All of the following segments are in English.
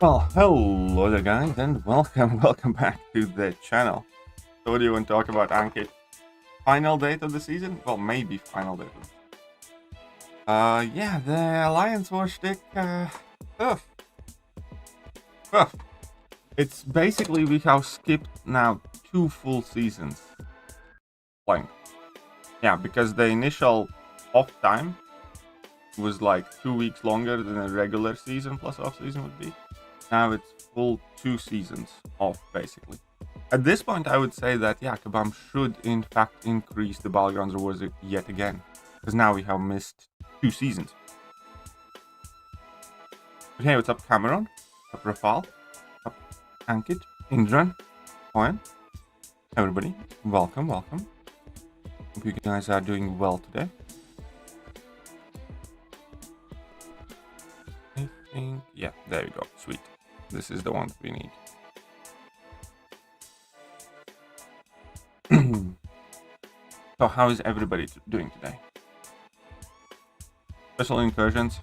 Well, hello there guys and welcome back to the channel. So what do you want to talk about, Ankit? Final date of the season? Well, maybe final date. Yeah, the Alliance War shtick, tough. Tough. It's basically we have skipped now 2 full seasons playing. Yeah, because the initial off time was like 2 weeks longer than a regular season plus off season would be. Now it's full 2 seasons off, basically. At this point, I would say that, yeah, Kabam should, in fact, increase the Battlegrounds rewards yet again. Because now we have missed 2 seasons. But hey, what's up, Cameron? What's up, Rafal? What's up, Ankit? Indran? Fine. Everybody, welcome. Hope you guys are doing well today. I think, yeah, there you go. Sweet. This is the one that we need. So how is everybody doing today? Special incursions.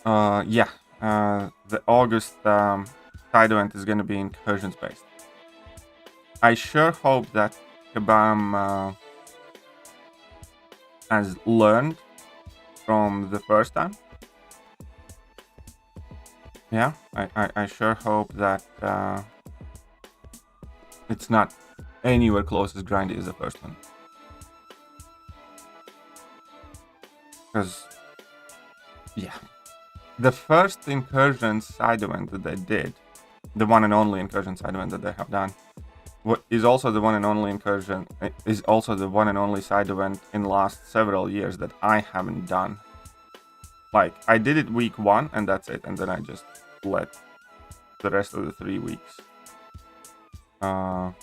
The August side event is going to be incursions based. I sure hope that Kabam has learned from the first time. Yeah, I sure hope that it's not anywhere close as grindy as the first one. Because, yeah, the first incursion side event that they did, the one and only incursion side event that they have done, is also the one and only incursion, is also the one and only side event in the last several years that I haven't done. Like, I did it week 1 and that's it, and then I just let the rest of the 3 weeks go.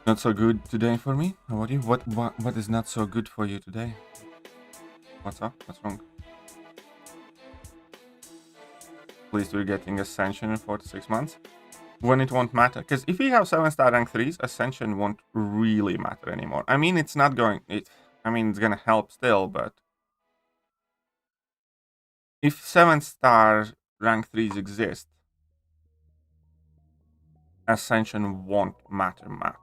Not so good today for me. How about you? What is not so good for you today? What's up? What's wrong? Please, we're getting Ascension in 4 to 6 months. When it won't matter. Because if we have 7-star rank 3s, Ascension won't really matter anymore. I mean, it's not going... it's gonna help still, but... if 7-star rank 3s exist, Ascension won't matter much.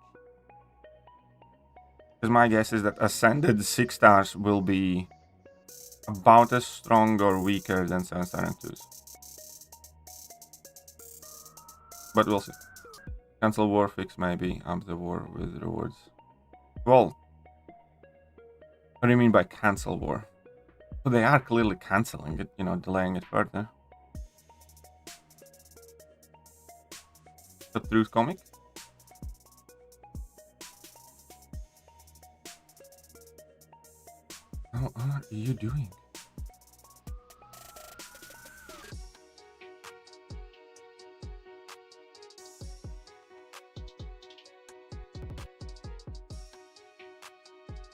Because my guess is that Ascended 6 stars will be about as strong or weaker than 7-star rank 2s. But we'll see. Cancel war fix maybe, up the war with rewards. Well, what do you mean by cancel war? Well, they are clearly canceling it, delaying it further. The Truth comic? What are you doing?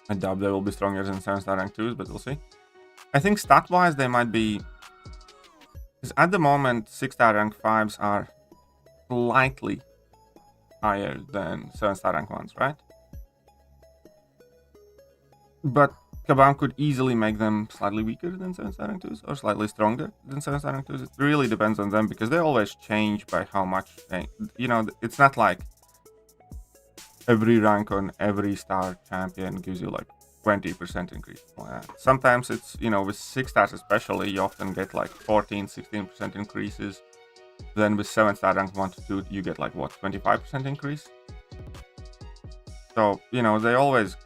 I doubt they will be stronger than 7-star rank 2s, but we'll see. I think stat-wise they might be... because at the moment 6-star rank 5s are slightly higher than 7-star rank 1s, right? But Kabam could easily make them slightly weaker than 7-star rank 2s or slightly stronger than 7-star rank 2s. It really depends on them because they always change by how much they... it's not like every rank on every star champion gives you like 20% increase. Sometimes it's, with 6 stars especially, you often get like 14-16% increases. Then with 7-star rank 1 to 2, you get like what, 25% increase? So, they always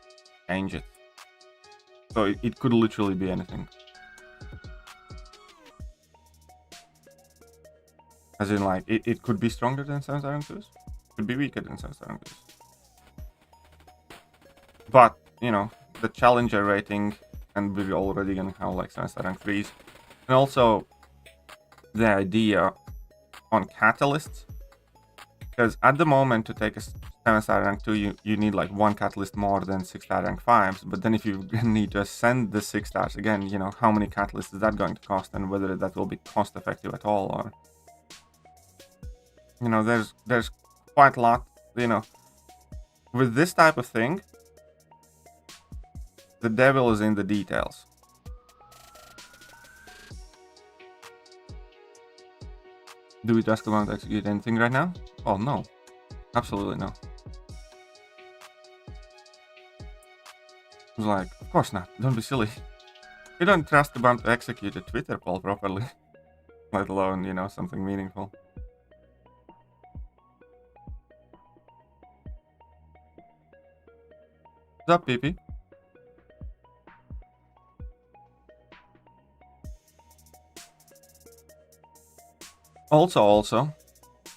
change it. So it could literally be anything. As in, like, it could be stronger than 7-star rank 2s. Could be weaker than 7-star rank 2s. But, the challenger rating, and we're already gonna have like 7-star rank 3s. And also the idea on catalysts. Because at the moment to take a 7-star rank 2, you need like 1 catalyst more than 6-star rank 5s. But then if you need to ascend the 6 stars again, how many catalysts is that going to cost, and whether that will be cost effective at all, or there's quite a lot, with this type of thing. The devil is in the details. Do we just about to execute anything right now? Oh, no. Absolutely no. I was like, of course not. Don't be silly. You don't trust about to execute a Twitter poll properly. Let alone, you know, something meaningful. What's up, PP? Also,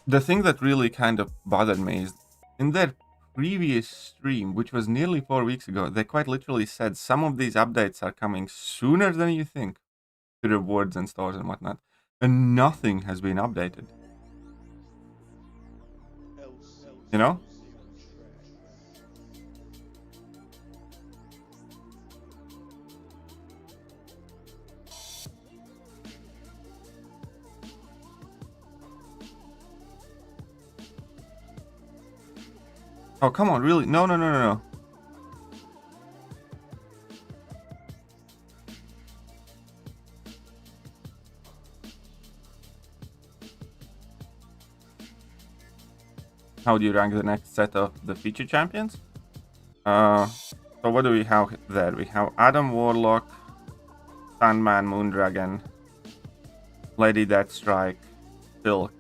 the thing that really kind of bothered me is in their previous stream, which was nearly 4 weeks ago, they quite literally said some of these updates are coming sooner than you think to rewards and stores and whatnot, and nothing has been updated. You know? Oh, come on, really? No. How do you rank the next set of the feature champions? So what do we have there? We have Adam Warlock, Sandman, Moondragon, Lady Deathstrike, Silk,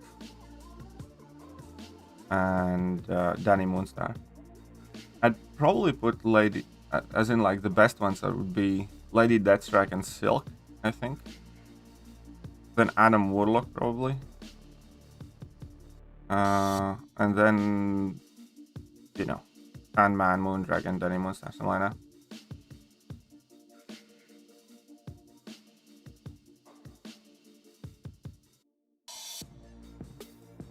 and Danny Moonstar. I'd probably put Lady, as in like the best ones that would be Lady Deathstrike and Silk, I think. Then Adam Warlock probably. And then, you know, Sandman, Moondragon, Danny Moonstar, something like that.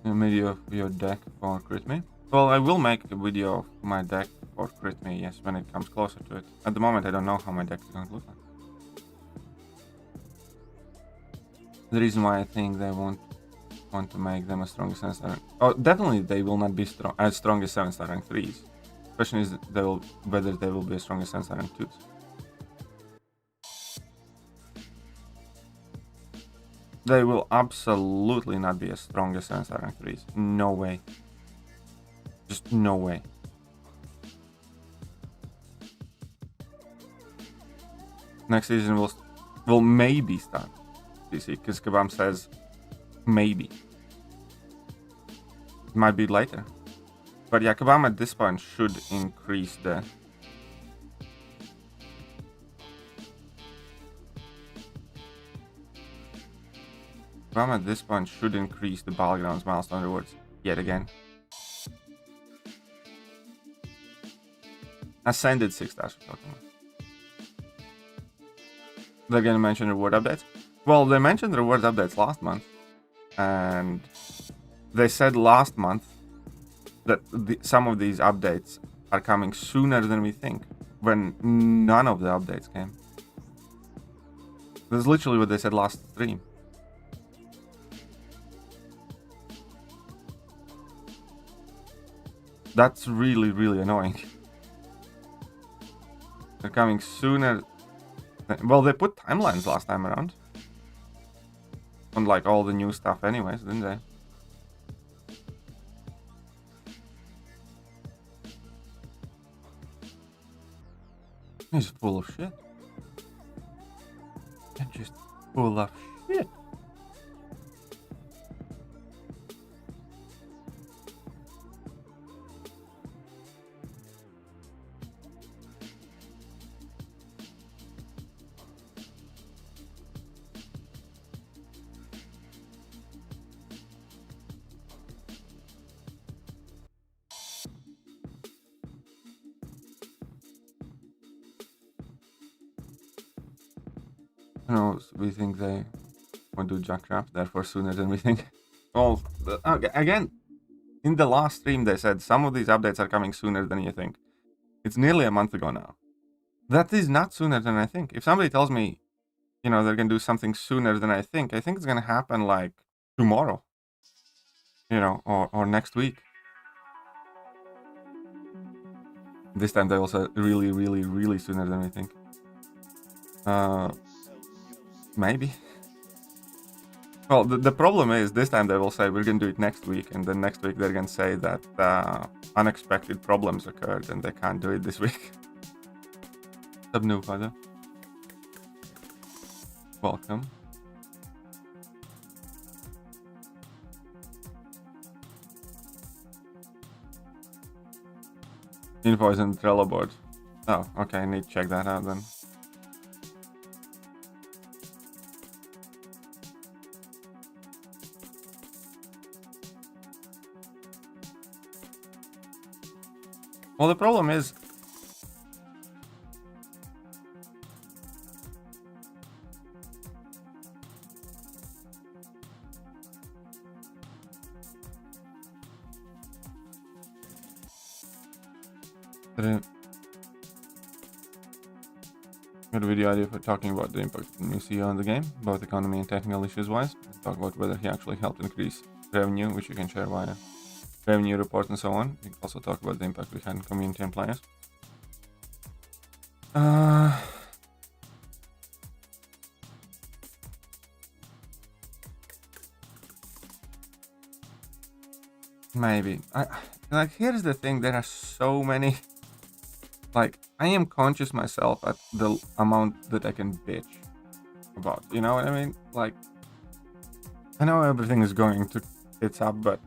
A video of your deck for Crit Me. Well, I will make a video of my deck for Crit Me, yes, when it comes closer to it. At the moment, I don't know how my deck is going to look like. The reason why I think they won't want to make them a strong 7-star rank. Oh, definitely they will not be as strong as 7-star rank 3s. The question is whether they will be as strong as 7-star rank 2s. They will absolutely not be as strong as 7-star rank 3s. No way. Just no way. Next season will maybe start DC, because Kabam says maybe. It might be later. But yeah, Kabam at this point should increase the... Kabam at this point should increase the Battlegrounds milestone rewards yet again. Ascended 6 stars we're talking about. They're gonna mention reward updates. Well, they mentioned reward updates last month. And they said last month that some of these updates are coming sooner than we think, when none of the updates came. That's literally what they said last stream. That's really, really annoying. They're coming sooner. Well, they put timelines last time around. On like all the new stuff anyways, didn't they? He's full of shit. You're just full of shit. No, we think they won't do Jackcraft, therefore sooner than we think. Well, again, in the last stream they said some of these updates are coming sooner than you think. It's nearly a month ago now. That is not sooner than I think. If somebody tells me, you know, they're gonna do something sooner than I think it's gonna happen like tomorrow. You know, or next week. This time they also really, really, really sooner than we think. Maybe. Well, the problem is this time they will say we're going to do it next week, and then next week they're going to say that unexpected problems occurred and they can't do it this week. Sub new father. Welcome. Invoice and Trello board. Oh, okay, I need to check that out then. Well, the problem is got a video idea for talking about the impact of the new CEO on the game, both economy and technical issues wise. Talk about whether he actually helped increase revenue, which you can share via revenue report and so on. We can also talk about the impact we had in community and players. Maybe. Like, here's the thing, there are so many. Like, I am conscious myself at the amount that I can bitch about. You know what I mean? Like, I know everything is going to tits up, but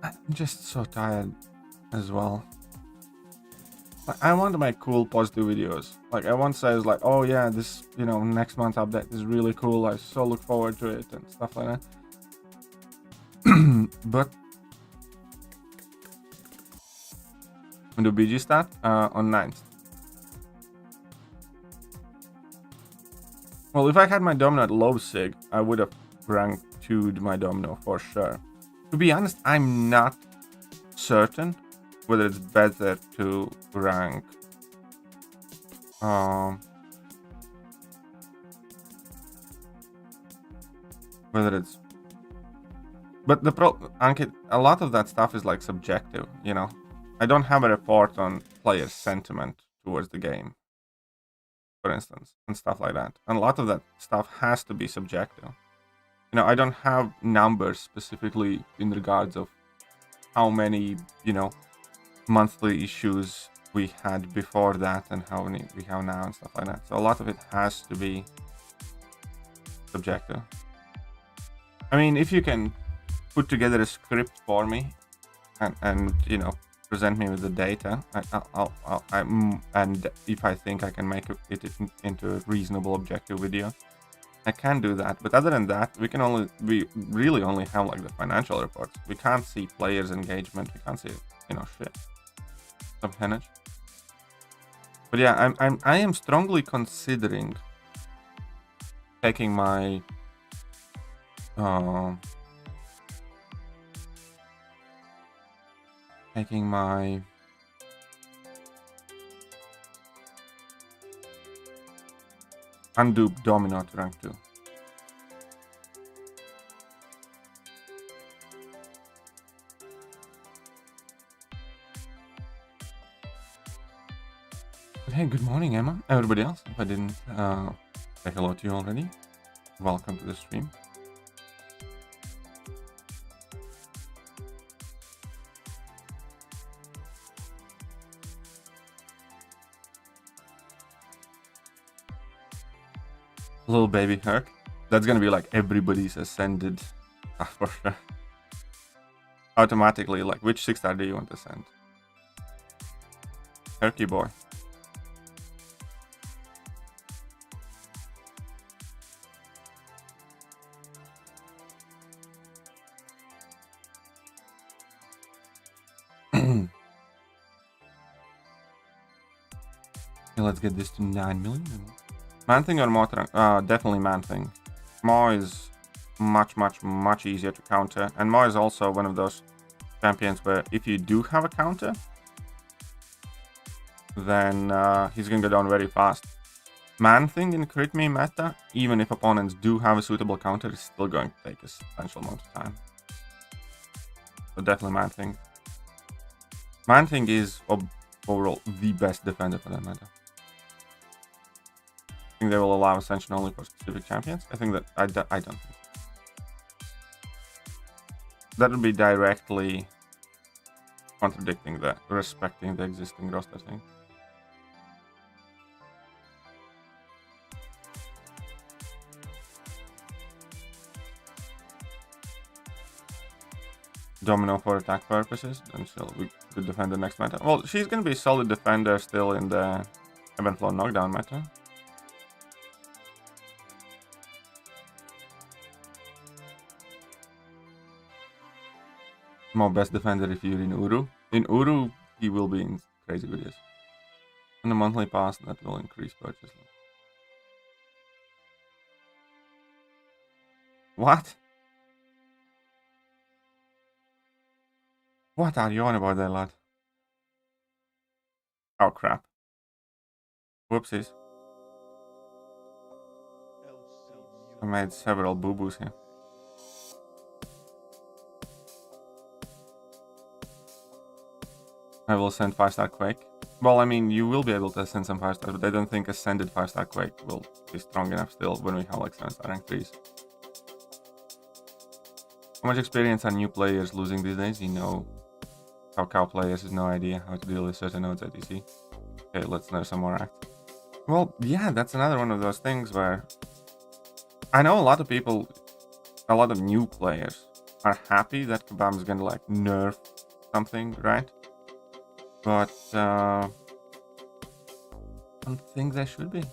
I'm just so tired as well. Like, I want to make cool, positive videos. Like, I want to say, like, oh yeah, this, you know, next month update is really cool. I so look forward to it and stuff like that. But when do BG start? On 9th. Well, if I had my domino at low sig, I would have ranked 2'd my domino for sure. To be honest, I'm not certain whether it's better to rank whether it's, but the Ankit, a lot of that stuff is like subjective, you know. I don't have a report on player sentiment towards the game, for instance, and stuff like that. And a lot of that stuff has to be subjective. You know, I don't have numbers specifically in regards of how many, you know, monthly issues we had before that and how many we have now and stuff like that. So a lot of it has to be subjective. I mean, if you can put together a script for me and you know, present me with the data, and if I think I can make it into a reasonable objective video, I can do that. But other than that, we really only have like the financial reports. We can't see players' engagement. We can't see, you know, shit. Some henage. But yeah, I am strongly considering taking my undo domino to rank 2. Hey, good morning, Emma. Everybody else, if I didn't say hello to you already, welcome to the stream. Little baby Herc. That's gonna be like everybody's ascended for sure. Automatically, like, which 6-star do you want to send? Herky boy. Okay, let's get this to 9 million. Man-Thing or Motor? Definitely Man-Thing. Mo is much easier to counter, and Mo is also one of those champions where if you do have a counter, then he's gonna go down very fast. Man-Thing in crit me meta, even if opponents do have a suitable counter, is still going to take a substantial amount of time. So definitely Man-Thing. Man-Thing is overall the best defender for that meta. I think they will allow Ascension only for specific champions. I think that I don't think. that would be directly contradicting the respecting the existing roster thing. Domino for attack purposes, then she'll be good defender next meta. Well, she's gonna be a solid defender still in the Event Flow knockdown meta. More best defender if you're in Uru. In Uru, he will be in crazy videos. And a monthly pass that will increase purchase. What? What are you on about there, lad? Oh crap. Whoopsies. I made several boo-boos here. I will send 5-star Quake. Well, I mean, you will be able to send some 5-stars, but I don't think ascended 5-star Quake will be strong enough still when we have like 7-star rank 3s. How much experience are new players losing these days? You know how cow players has no idea how to deal with certain nodes at DC. Okay, let's know some more act. Well, yeah, that's another one of those things where I know a lot of people, a lot of new players are happy that Kabam's gonna like nerf something, right? But I don't think they should be.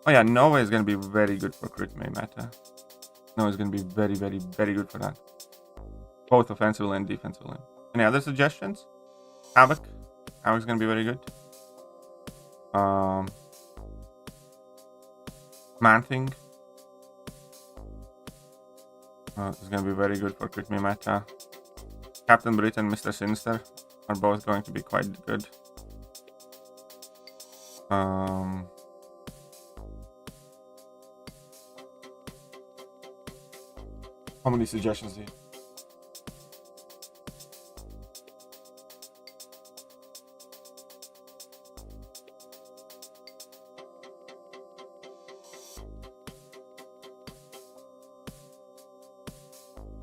Oh yeah, Nova is gonna be very good for crit May meta. Nova is gonna be very, very, very good for that. Both offensively and defensively. Any other suggestions? Havoc. Havoc's gonna be very good. Man-Thing. It's gonna be very good for crit me meta. Captain Brit and Mr. Sinister are both going to be quite good. How many suggestions do you?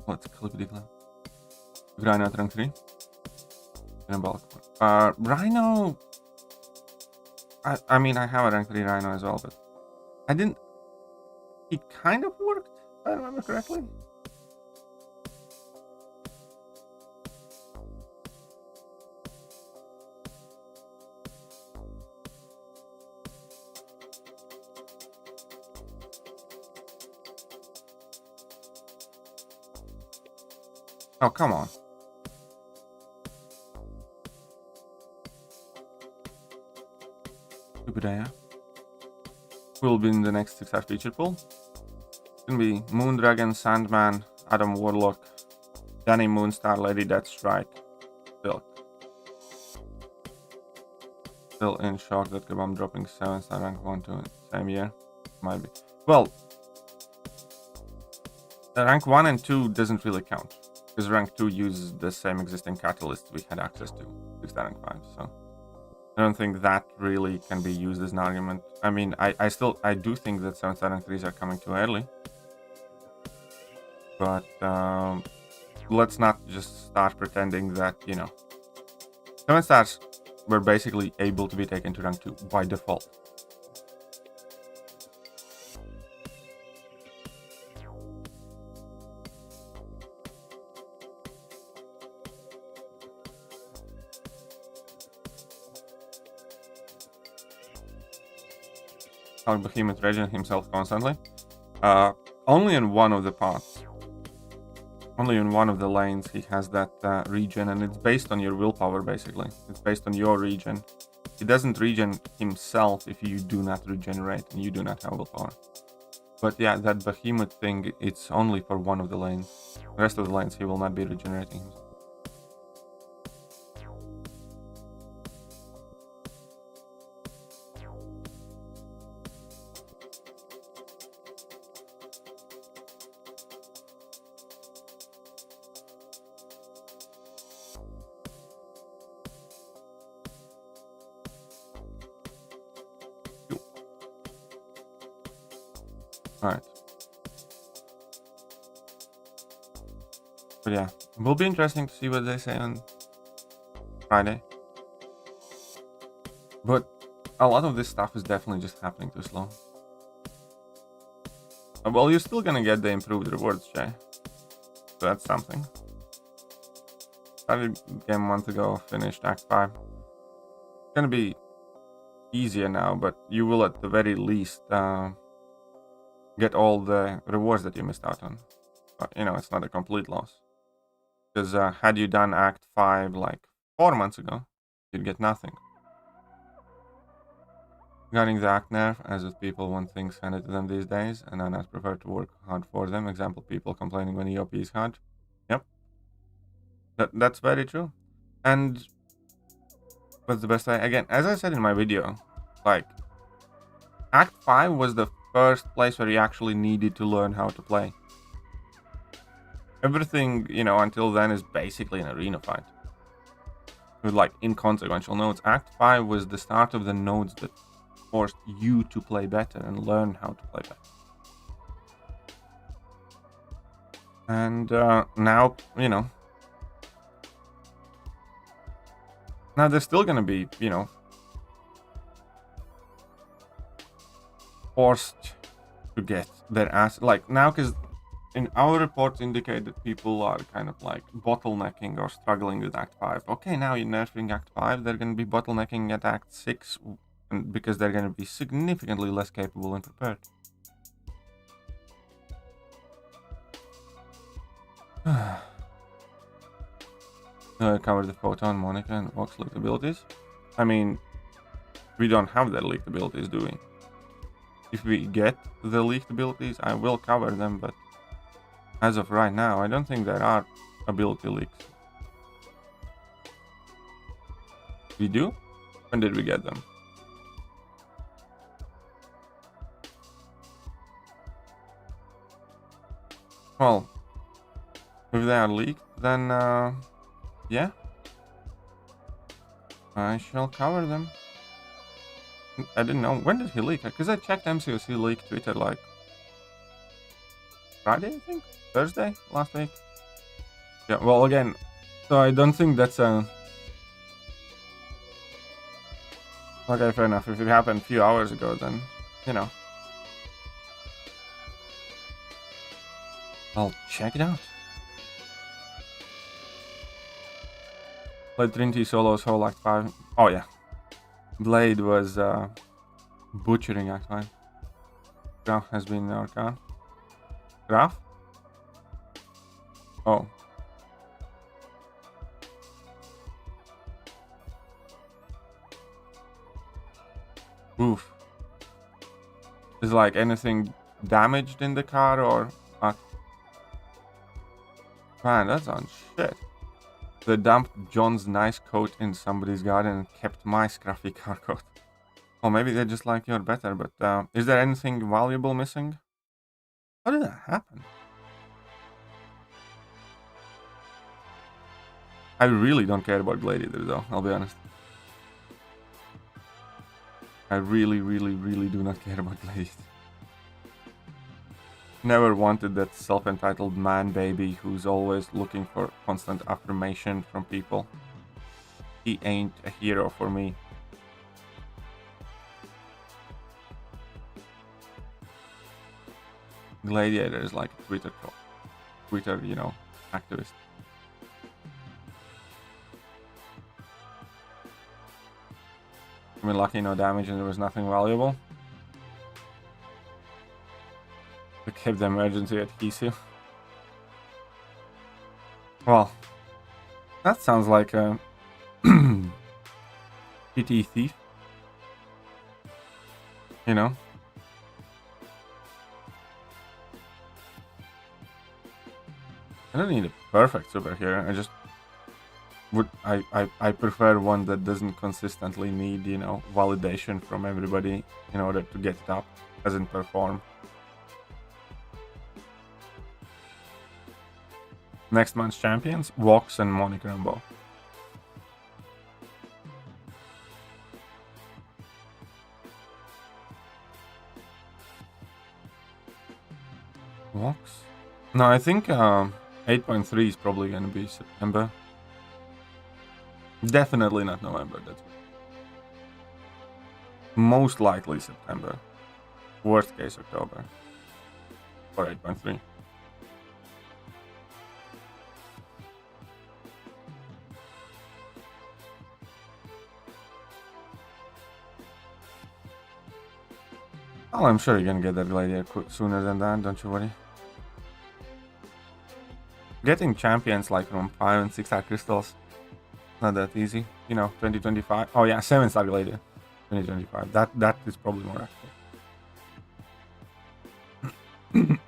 Let's clippity clap. Rhino at rank 3. And a Rhino. I mean, I have a rank 3 Rhino as well, but I didn't. It kind of worked, if I remember correctly. Oh, come on. Stupid idea. Who will be in the next 6-star feature pool? It's gonna be Moondragon, Sandman, Adam Warlock, Danny Moonstar, Lady Deathstrike, Silk. Still in shock that Kabam dropping 7-star rank 1 to same year. Might be. Well, the rank 1 and 2 doesn't really count. Because rank 2 uses the same existing catalysts we had access to, 6-star rank 5, so I don't think that really can be used as an argument. I mean, I do think that 7-star rank 3s are coming too early. But let's not just start pretending that, you know, 7-stars were basically able to be taken to rank 2 by default. Behemoth regen himself constantly. Only in one of the paths. Only in one of the lanes he has that regen, and it's based on your willpower basically. It's based on your regen. He doesn't regen himself if you do not regenerate and you do not have willpower. But yeah, that behemoth thing, it's only for one of the lanes. The rest of the lanes he will not be regenerating himself. Alright. But yeah, it will be interesting to see what they say on Friday. But a lot of this stuff is definitely just happening too slow. Well, you're still gonna get the improved rewards, Jay. So that's something. Started game a month ago, finished Act 5. It's gonna be easier now, but you will at the very least get all the rewards that you missed out on. But, you know, it's not a complete loss. Because had you done Act 5 like 4 months ago, you'd get nothing. Regarding the Act nerf, as if people want things handed to them these days, and I not prefer to work hard for them. Example, people complaining when EOP is hard. Yep. That's very true. And what's the best way? Again, as I said in my video, like, Act 5 was the first place where you actually needed to learn how to play. Everything, you know, until then is basically an arena fight. With, like, inconsequential nodes. Act 5 was the start of the nodes that forced you to play better and learn how to play better. And now, you know, now they're still gonna be, you know, forced to get their ass, like, now, because in our reports indicate that people are kind of like bottlenecking or struggling with Act 5. Okay, now you're nerfing Act 5, they're gonna be bottlenecking at Act 6 because they're gonna be significantly less capable and prepared. Cover the Photon, Monica, and Vox leaked abilities. I mean, we don't have their leaked abilities, do we? If we get the leaked abilities, I will cover them, but as of right now, I don't think there are ability leaks. We do? When did we get them? Well, if they are leaked, then yeah, I shall cover them. I didn't know. When did he leak? Because I checked MCOC leak Twitter like Friday, I think? Thursday? Last week? Yeah, well, again, so I don't think that's a... Okay, fair enough. If it happened a few hours ago, then, you know. I'll check it out. Played Trinity Solo's whole Act 5. Oh, yeah. Blade was butchering Act 5. Graf has been in our car. Graf? Oh. Oof. Is like anything damaged in the car or what? Man, that's on shit. They dumped John's nice coat in somebody's garden and kept my scruffy car coat. Or maybe they just like you're better, but is there anything valuable missing? How did that happen? I really don't care about Gladiator though, I'll be honest. I really do not care about Gladiator. Never wanted that self-entitled man baby who's always looking for constant affirmation from people. He ain't a hero for me. Gladiator is like a Twitter, you know, activist. I mean, lucky no damage and there was nothing valuable. We kept the emergency adhesive. Well, that sounds like a PT thief. You know? I don't need a perfect superhero. I just would I prefer one that doesn't consistently need, you know, validation from everybody in order to get it up, doesn't perform. Next month's champions, Vox and Monica Rambeau. Vox? No, I think 8.3 is probably gonna be September. Definitely not November, that's most likely September. Worst case October. For 8.3. Oh, I'm sure you're gonna get that gladiator sooner than that, don't you worry. Getting champions like from 5 and 6 star crystals, not that easy. You know, 2025. Oh yeah, 7 star gladiator. 2025. That is probably more accurate.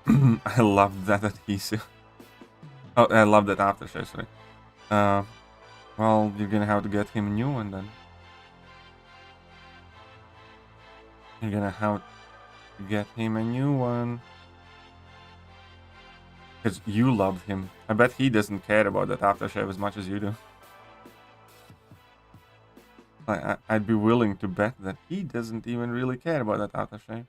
I love that adhesive. Oh, I love that aftershave, sorry. Well, you're gonna have to get him a new one then. You're gonna have to get him a new one. Because you loved him. I bet he doesn't care about that aftershave as much as you do. I'd be willing to bet that he doesn't even really care about that aftershave.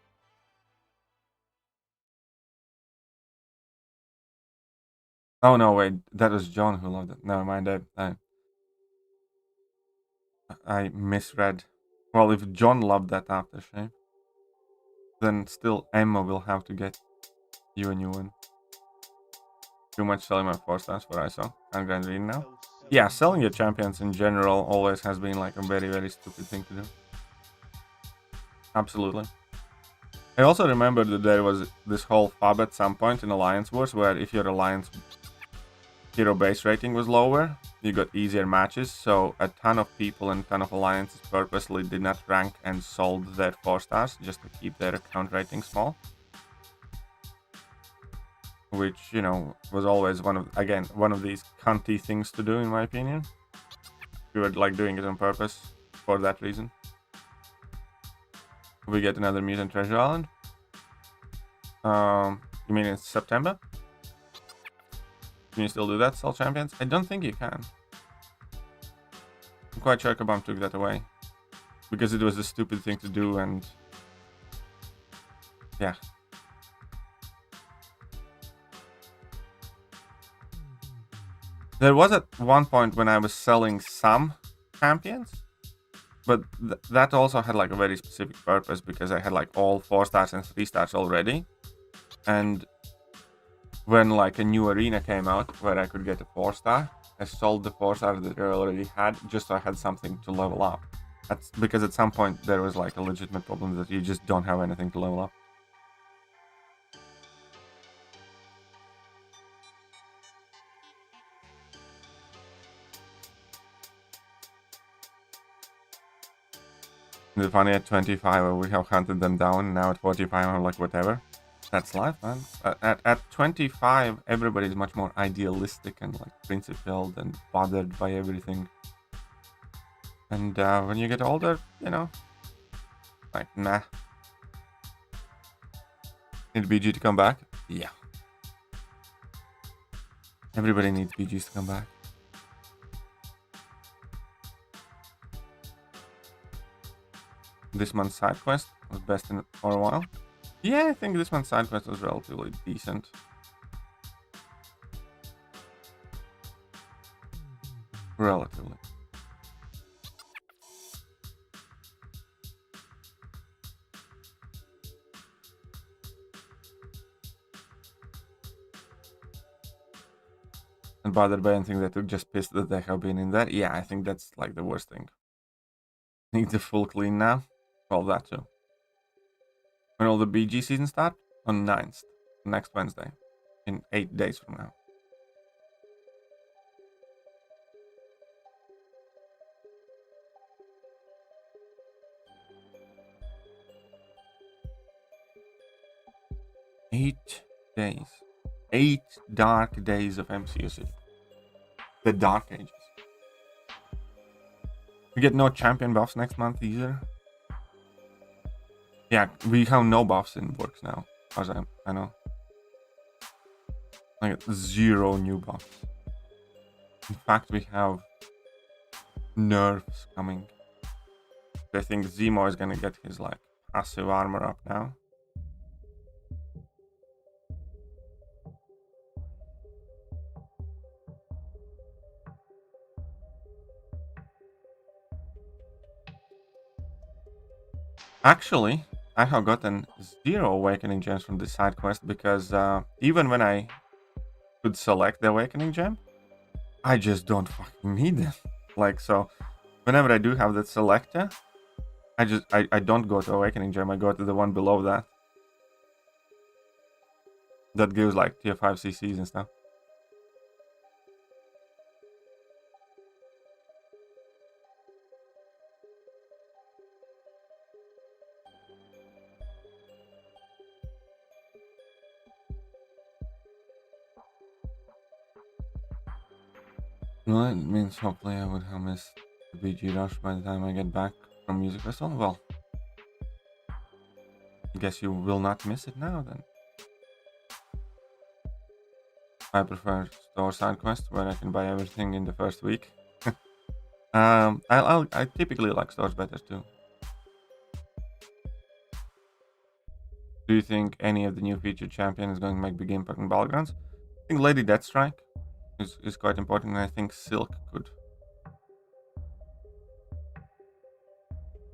Oh no, wait, that was John who loved it. Never mind, I misread. Well, if John loved that aftershave, then still Emma will have to get you a new one. Too much selling my 4 stars for ISO. I'm grand reading now. Yeah, selling your champions in general always has been like a very, very stupid thing to do. Absolutely. I also remember that there was this whole fab at some point in Alliance Wars where if your Alliance hero base rating was lower, you got easier matches, so a ton of people and a ton of alliances purposely did not rank and sold their 4 stars just to keep their account rating small. Which, you know, was always one of these cunty things to do, in my opinion. We were like doing it on purpose for that reason. We get another Mutant Treasure Island. You mean in September? Can you still do that, sell champions? I don't think you can. I'm quite sure Kabam took that away. Because it was a stupid thing to do and... yeah. There was at one point when I was selling some champions, but that also had like a very specific purpose because I had like all 4 stars and 3 stars already. And when like a new arena came out where I could get a 4 star, I sold the 4 star that I already had just so I had something to level up. That's because at some point there was like a legitimate problem that you just don't have anything to level up. The funny at 25 we have hunted them down, now at 45 I'm like whatever. That's life, man. At 25 everybody's much more idealistic and like principled and bothered by everything. And when you get older, you know, like nah. Need BG to come back? Yeah. Everybody needs BGs to come back. This month's side quest was best in for a while. Yeah, I think this month's side quest was relatively decent. Relatively. And bothered by anything that took just pissed that they have been in there. Yeah, I think that's like the worst thing. Need the full clean now. Well, that too. When will the BG season start? On 9th, next Wednesday, in 8 days from now. Eight days. 8 dark days of MCOC. The Dark Ages. We get no champion buffs next month either. Yeah, we have no buffs in works now, as I know. Like 0 new buffs. In fact, we have nerfs coming. I think Zemo is gonna get his like passive armor up now. Actually, I have gotten 0 awakening gems from this side quest because even when I could select the awakening gem, I just don't fucking need them. Like, so whenever I do have that selector, I don't go to awakening gem, I go to the one below that. That gives like tier 5 CCs and stuff. Well, it means hopefully I would have missed the BG rush by the time I get back from Music Festival. Well, I guess you will not miss it now then. I prefer store side quests where I can buy everything in the first week. I typically like stores better too. Do you think any of the new featured champion is going to make big impact in Battlegrounds? I think Lady Deathstrike is quite important, and I think Silk could.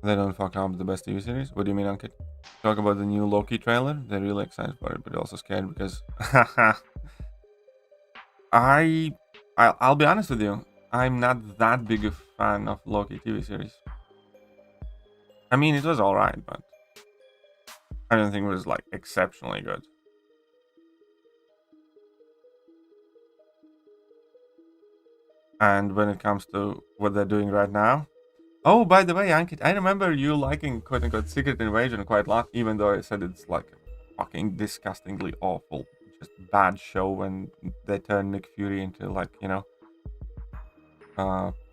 They don't fuck up the best TV series. What do you mean, Ankit? Talk about the new Loki trailer. They're really excited for it, but also scared because I'll be honest with you. I'm not that big a fan of Loki TV series. I mean, it was alright, but I don't think it was like exceptionally good. And when it comes to what they're doing right now, oh, by the way, Ankit, I remember you liking quote unquote Secret Invasion quite a lot, even though I said it's like a fucking disgustingly awful, just bad show when they turn Nick Fury into like, you know,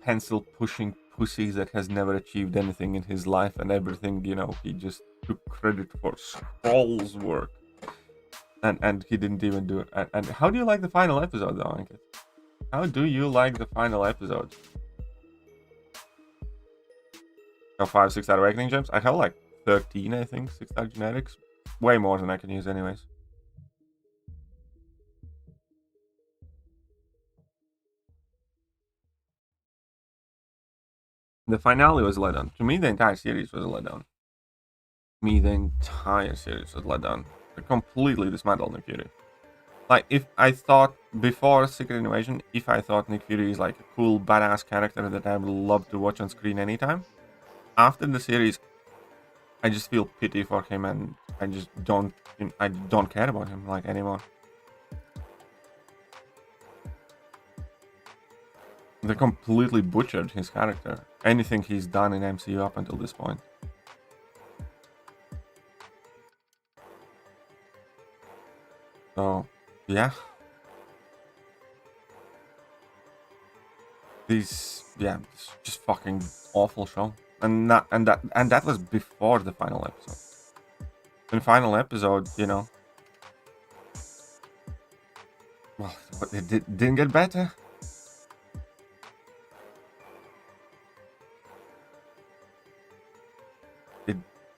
pencil pushing pussy that has never achieved anything in his life and everything, you know, he just took credit for Skrull's work. And he didn't even do it. And how do you like the final episode though, Ankit? How do you like the final episode? Got 5 6-star awakening gems. I have like 13, I think, 6-star genetics. Way more than I can use anyways. The finale was a letdown. To me, the entire series was a letdown. To me, the entire series was a letdown. They completely dismantled Nick Fury. Like, if I thought before Secret Invasion, if I thought Nick Fury is like a cool, badass character that I would love to watch on screen anytime, after the series, I just feel pity for him and I don't care about him like anymore. They completely butchered his character. Anything he's done in MCU up until this point. So, yeah. It's just fucking awful show. And that was before the final episode. In final episode, you know. Well, it didn't get better.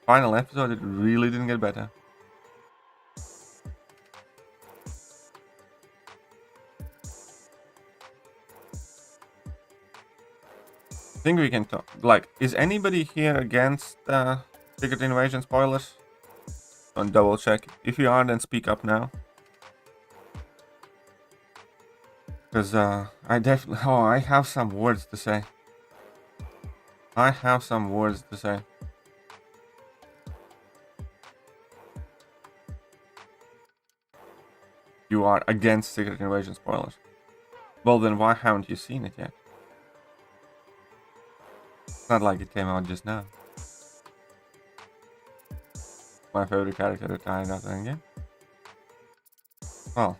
Final episode, it really didn't get better. I think we can talk. Like, is anybody here against Secret Invasion spoilers? Don't double check. If you are, then speak up now. Because I definitely. Oh, I have some words to say. I have some words to say. You are against Secret Invasion spoilers. Well, then why haven't you seen it yet? It's not like it came out just now. My favorite character retired after Endgame. Well.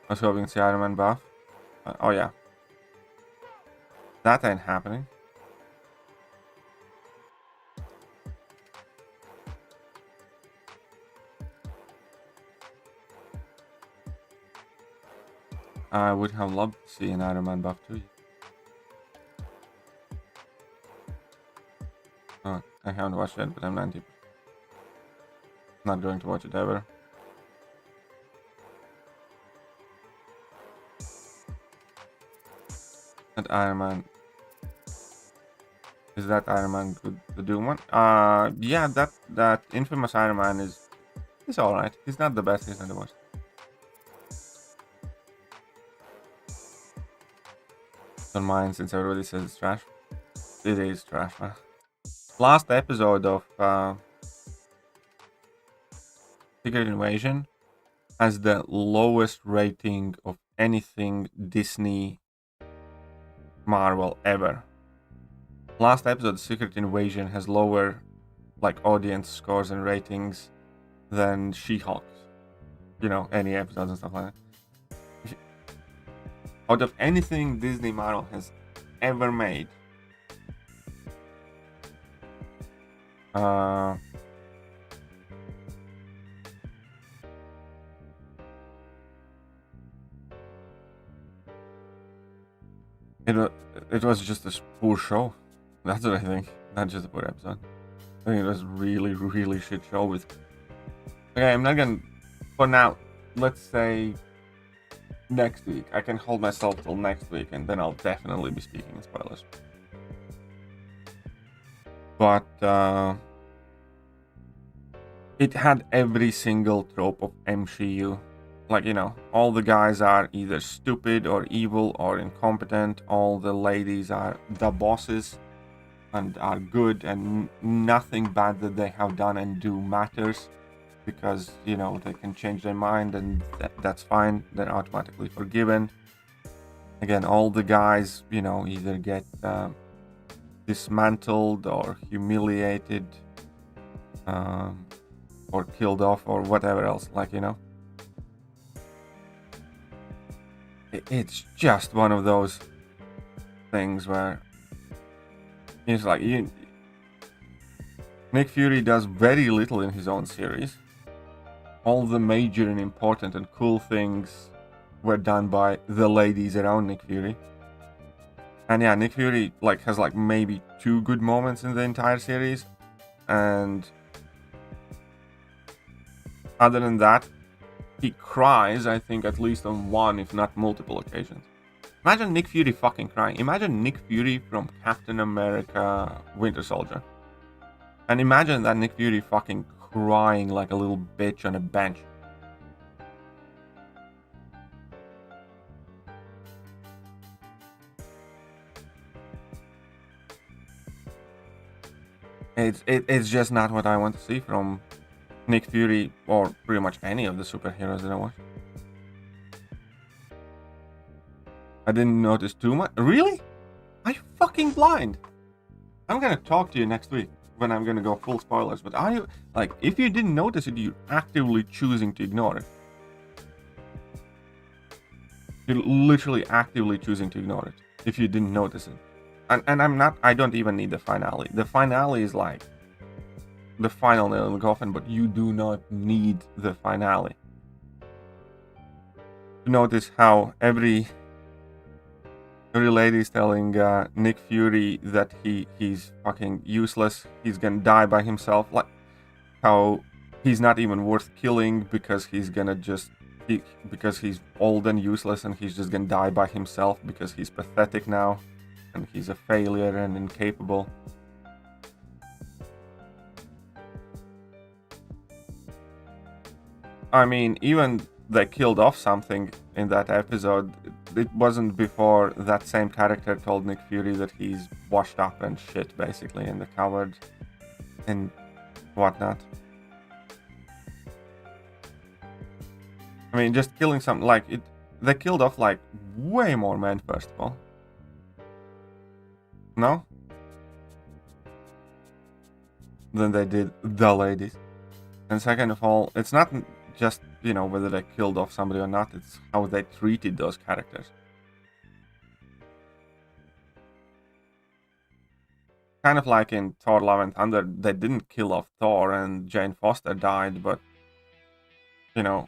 I was hoping to see Iron Man buff. Oh yeah. That ain't happening. I would have loved to see an Iron Man buff too. Oh, I haven't watched it, but I'm 90. Not going to watch it ever. That Iron Man. Is that Iron Man good, the Doom one? Yeah, that infamous Iron Man is alright. He's not the best, he's not the worst. Don't mind since everybody says it's trash. It is trash, man. Last episode of Secret Invasion has the lowest rating of anything Disney Marvel ever. Last episode, Secret Invasion, has lower like audience scores and ratings than She-Hulk. You know, any episodes and stuff like that. Out of anything Disney Marvel has ever made, it was just a poor show. That's what I think. Not just a poor episode. I think it was really shit show with. Okay, I'm not gonna. For now, let's say next week. I can hold myself till next week, and then I'll definitely be speaking in spoilers. But it had every single trope of MCU. Like, you know, all the guys are either stupid or evil or incompetent. All the ladies are the bosses and are good, and nothing bad that they have done and do matters, because, you know, they can change their mind, and that's fine. They're automatically forgiven. Again, all the guys, you know, either get dismantled or humiliated or killed off or whatever else, like, you know. It's just one of those things where it's like Nick Fury does very little in his own series. All the major and important and cool things were done by the ladies around Nick Fury. And yeah, Nick Fury like has like maybe 2 good moments in the entire series, and other than that, he cries, I think, at least on 1, if not multiple occasions. Imagine Nick Fury fucking crying. Imagine Nick Fury from Captain America Winter Soldier. And imagine that Nick Fury fucking crying like a little bitch on a bench. It's just not what I want to see from Nick Fury, or pretty much any of the superheroes that I watch. I didn't notice too much. Really? Are you fucking blind? I'm gonna talk to you next week when I'm gonna go full spoilers, but are you, like, if you didn't notice it, you're actively choosing to ignore it. You're literally actively choosing to ignore it if you didn't notice it. And I don't even need the finale. The finale is like the final nail in the coffin, but you do not need the finale. Notice how every lady is telling Nick Fury that he's fucking useless, he's gonna die by himself, like how he's not even worth killing because he's gonna just because he's old and useless, and he's just gonna die by himself because he's pathetic now and he's a failure and incapable. I mean, even they killed off something in that episode. It wasn't before that same character told Nick Fury that he's washed up and shit, basically, and the coward and whatnot. I mean, just killing something like it. They killed off like way more men, first of all. No? Than they did the ladies. And second of all, it's not just, you know, whether they killed off somebody or not, it's how they treated those characters. Kind of like in Thor Love and Thunder, they didn't kill off Thor and Jane Foster died, but, you know,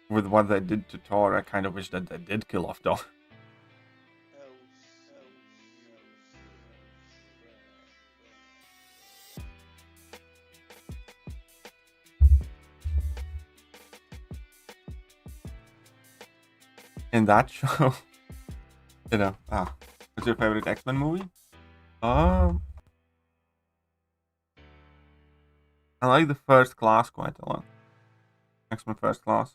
with what they did to Thor, I kind of wish that they did kill off Thor. In that show, you know, What's your favorite X-Men movie? I like the First Class quite a lot. X-Men First Class.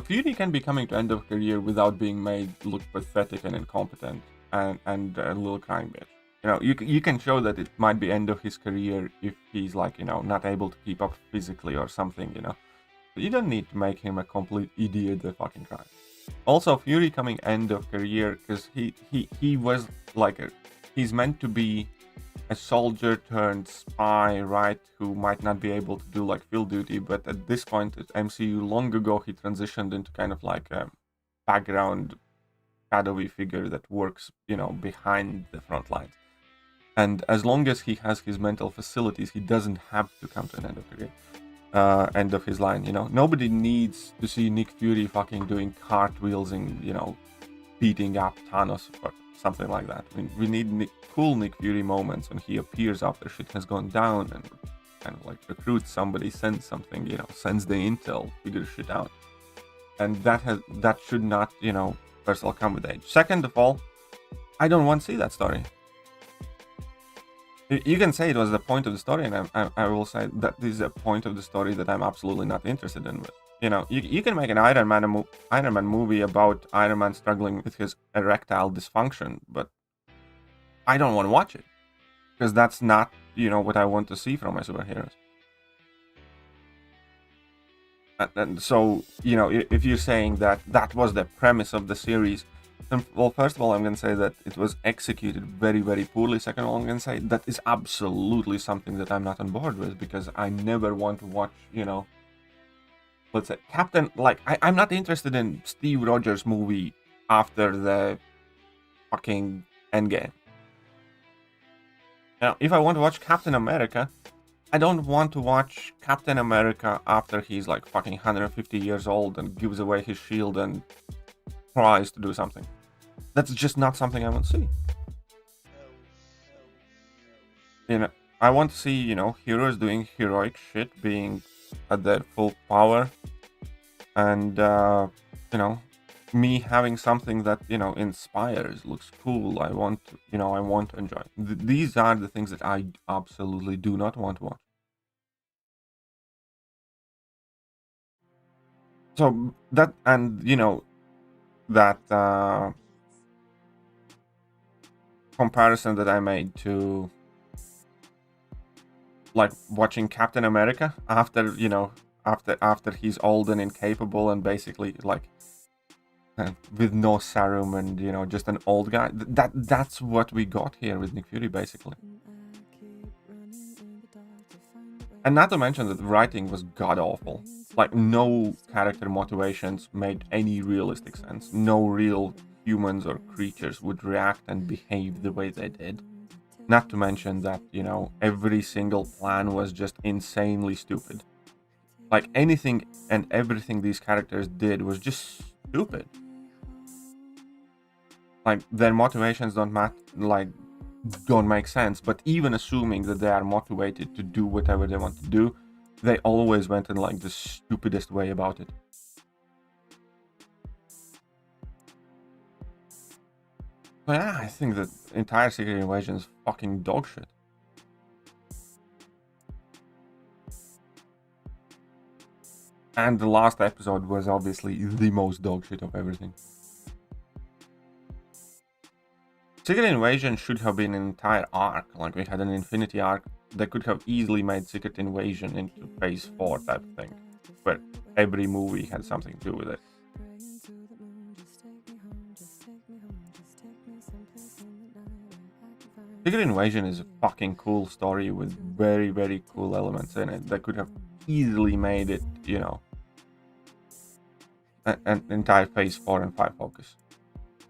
Fury can be coming to end of career without being made look pathetic and incompetent and a little crying bitch. You know, you can show that it might be end of his career if he's like, you know, not able to keep up physically or something, you know. But you don't need to make him a complete idiot that fucking cries. Also, Fury coming end of career because he was like he's meant to be a soldier turned spy, right? Who might not be able to do like field duty, but at this point at MCU long ago he transitioned into kind of like a background shadowy figure that works, you know, behind the front lines. And as long as he has his mental facilities, he doesn't have to come to an end of career. End of his line, you know. Nobody needs to see Nick Fury fucking doing cartwheels and, you know, beating up Thanos or something like that. I mean, we need cool Nick Fury moments when he appears after shit has gone down and kind of like recruits somebody, sends something, you know, sends the intel, figures shit out. And that should not, you know, first of all, come with age. Second of all, I don't want to see that story. You can say it was the point of the story, and I will say that this is a point of the story that I'm absolutely not interested in. With. You know, you can make an Iron Man movie about Iron Man struggling with his erectile dysfunction, but I don't want to watch it because that's not, you know, what I want to see from my superheroes. And so, you know, if you're saying that that was the premise of the series, then, well, first of all, I'm going to say that it was executed very, very poorly. Second of all, I'm going to say that is absolutely something that I'm not on board with because I never want to watch, you know, let's say Captain, like, I'm not interested in Steve Rogers' movie after the fucking Endgame. Now, if I want to watch Captain America, I don't want to watch Captain America after he's like fucking 150 years old and gives away his shield and tries to do something. That's just not something I want to see. You know, I want to see, you know, heroes doing heroic shit, being at their full power, and you know, me having something that, you know, inspires, looks cool. I want to, you know, I want to enjoy. These are the things that I absolutely do not want to watch. So that, and you know, that comparison that I made to like watching Captain America after, you know, after he's old and incapable and basically like with no serum and, you know, just an old guy. That's what we got here with Nick Fury basically. And not to mention that the writing was god awful. Like no character motivations made any realistic sense. No real humans or creatures would react and behave the way they did. Not to mention that, you know, every single plan was just insanely stupid. Like anything and everything these characters did was just stupid. Like their motivations don't make sense, but even assuming that they are motivated to do whatever they want to do, they always went in like the stupidest way about it. But yeah, I think that entire Secret Invasion is fucking dog shit. And the last episode was obviously the most dog shit of everything. Secret Invasion should have been an entire arc, like we had an Infinity arc. They could have easily made Secret Invasion into Phase 4 type of thing, where every movie had something to do with it. Secret Invasion is a fucking cool story with very, very cool elements in it. They could have easily made it, you know, an entire Phase 4 and 5 focus.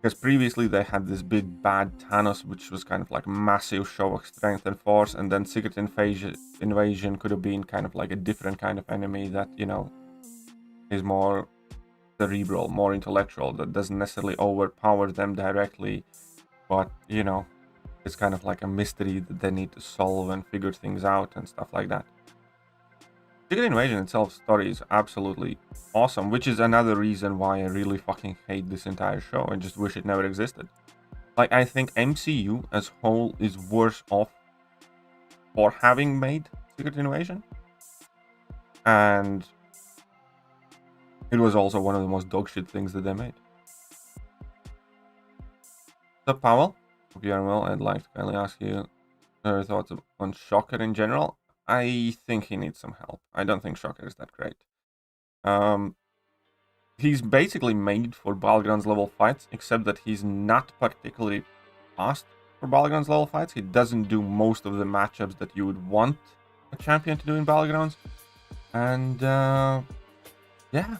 Because previously they had this big bad Thanos, which was kind of like a massive show of strength and force, and then Secret Invasion could have been kind of like a different kind of enemy that, you know, is more cerebral, more intellectual, that doesn't necessarily overpower them directly, but, you know, It's kind of like a mystery that they need to solve and figure things out and stuff like that. Secret Invasion itself story is absolutely awesome, which is another reason why I really fucking hate this entire show and just wish it never existed. Like, I think MCU as whole is worse off for having made Secret Invasion. And it was also one of the most dogshit things that they made. What's up, Powell? Hope you are well. I'd like to kindly ask you your thoughts on Shocker in general. I think he needs some help. I don't think Shocker is that great. He's basically made for Battlegrounds level fights, except that he's not particularly fast for Battlegrounds level fights. He doesn't do most of the matchups that you would want a champion to do in Battlegrounds. And, yeah.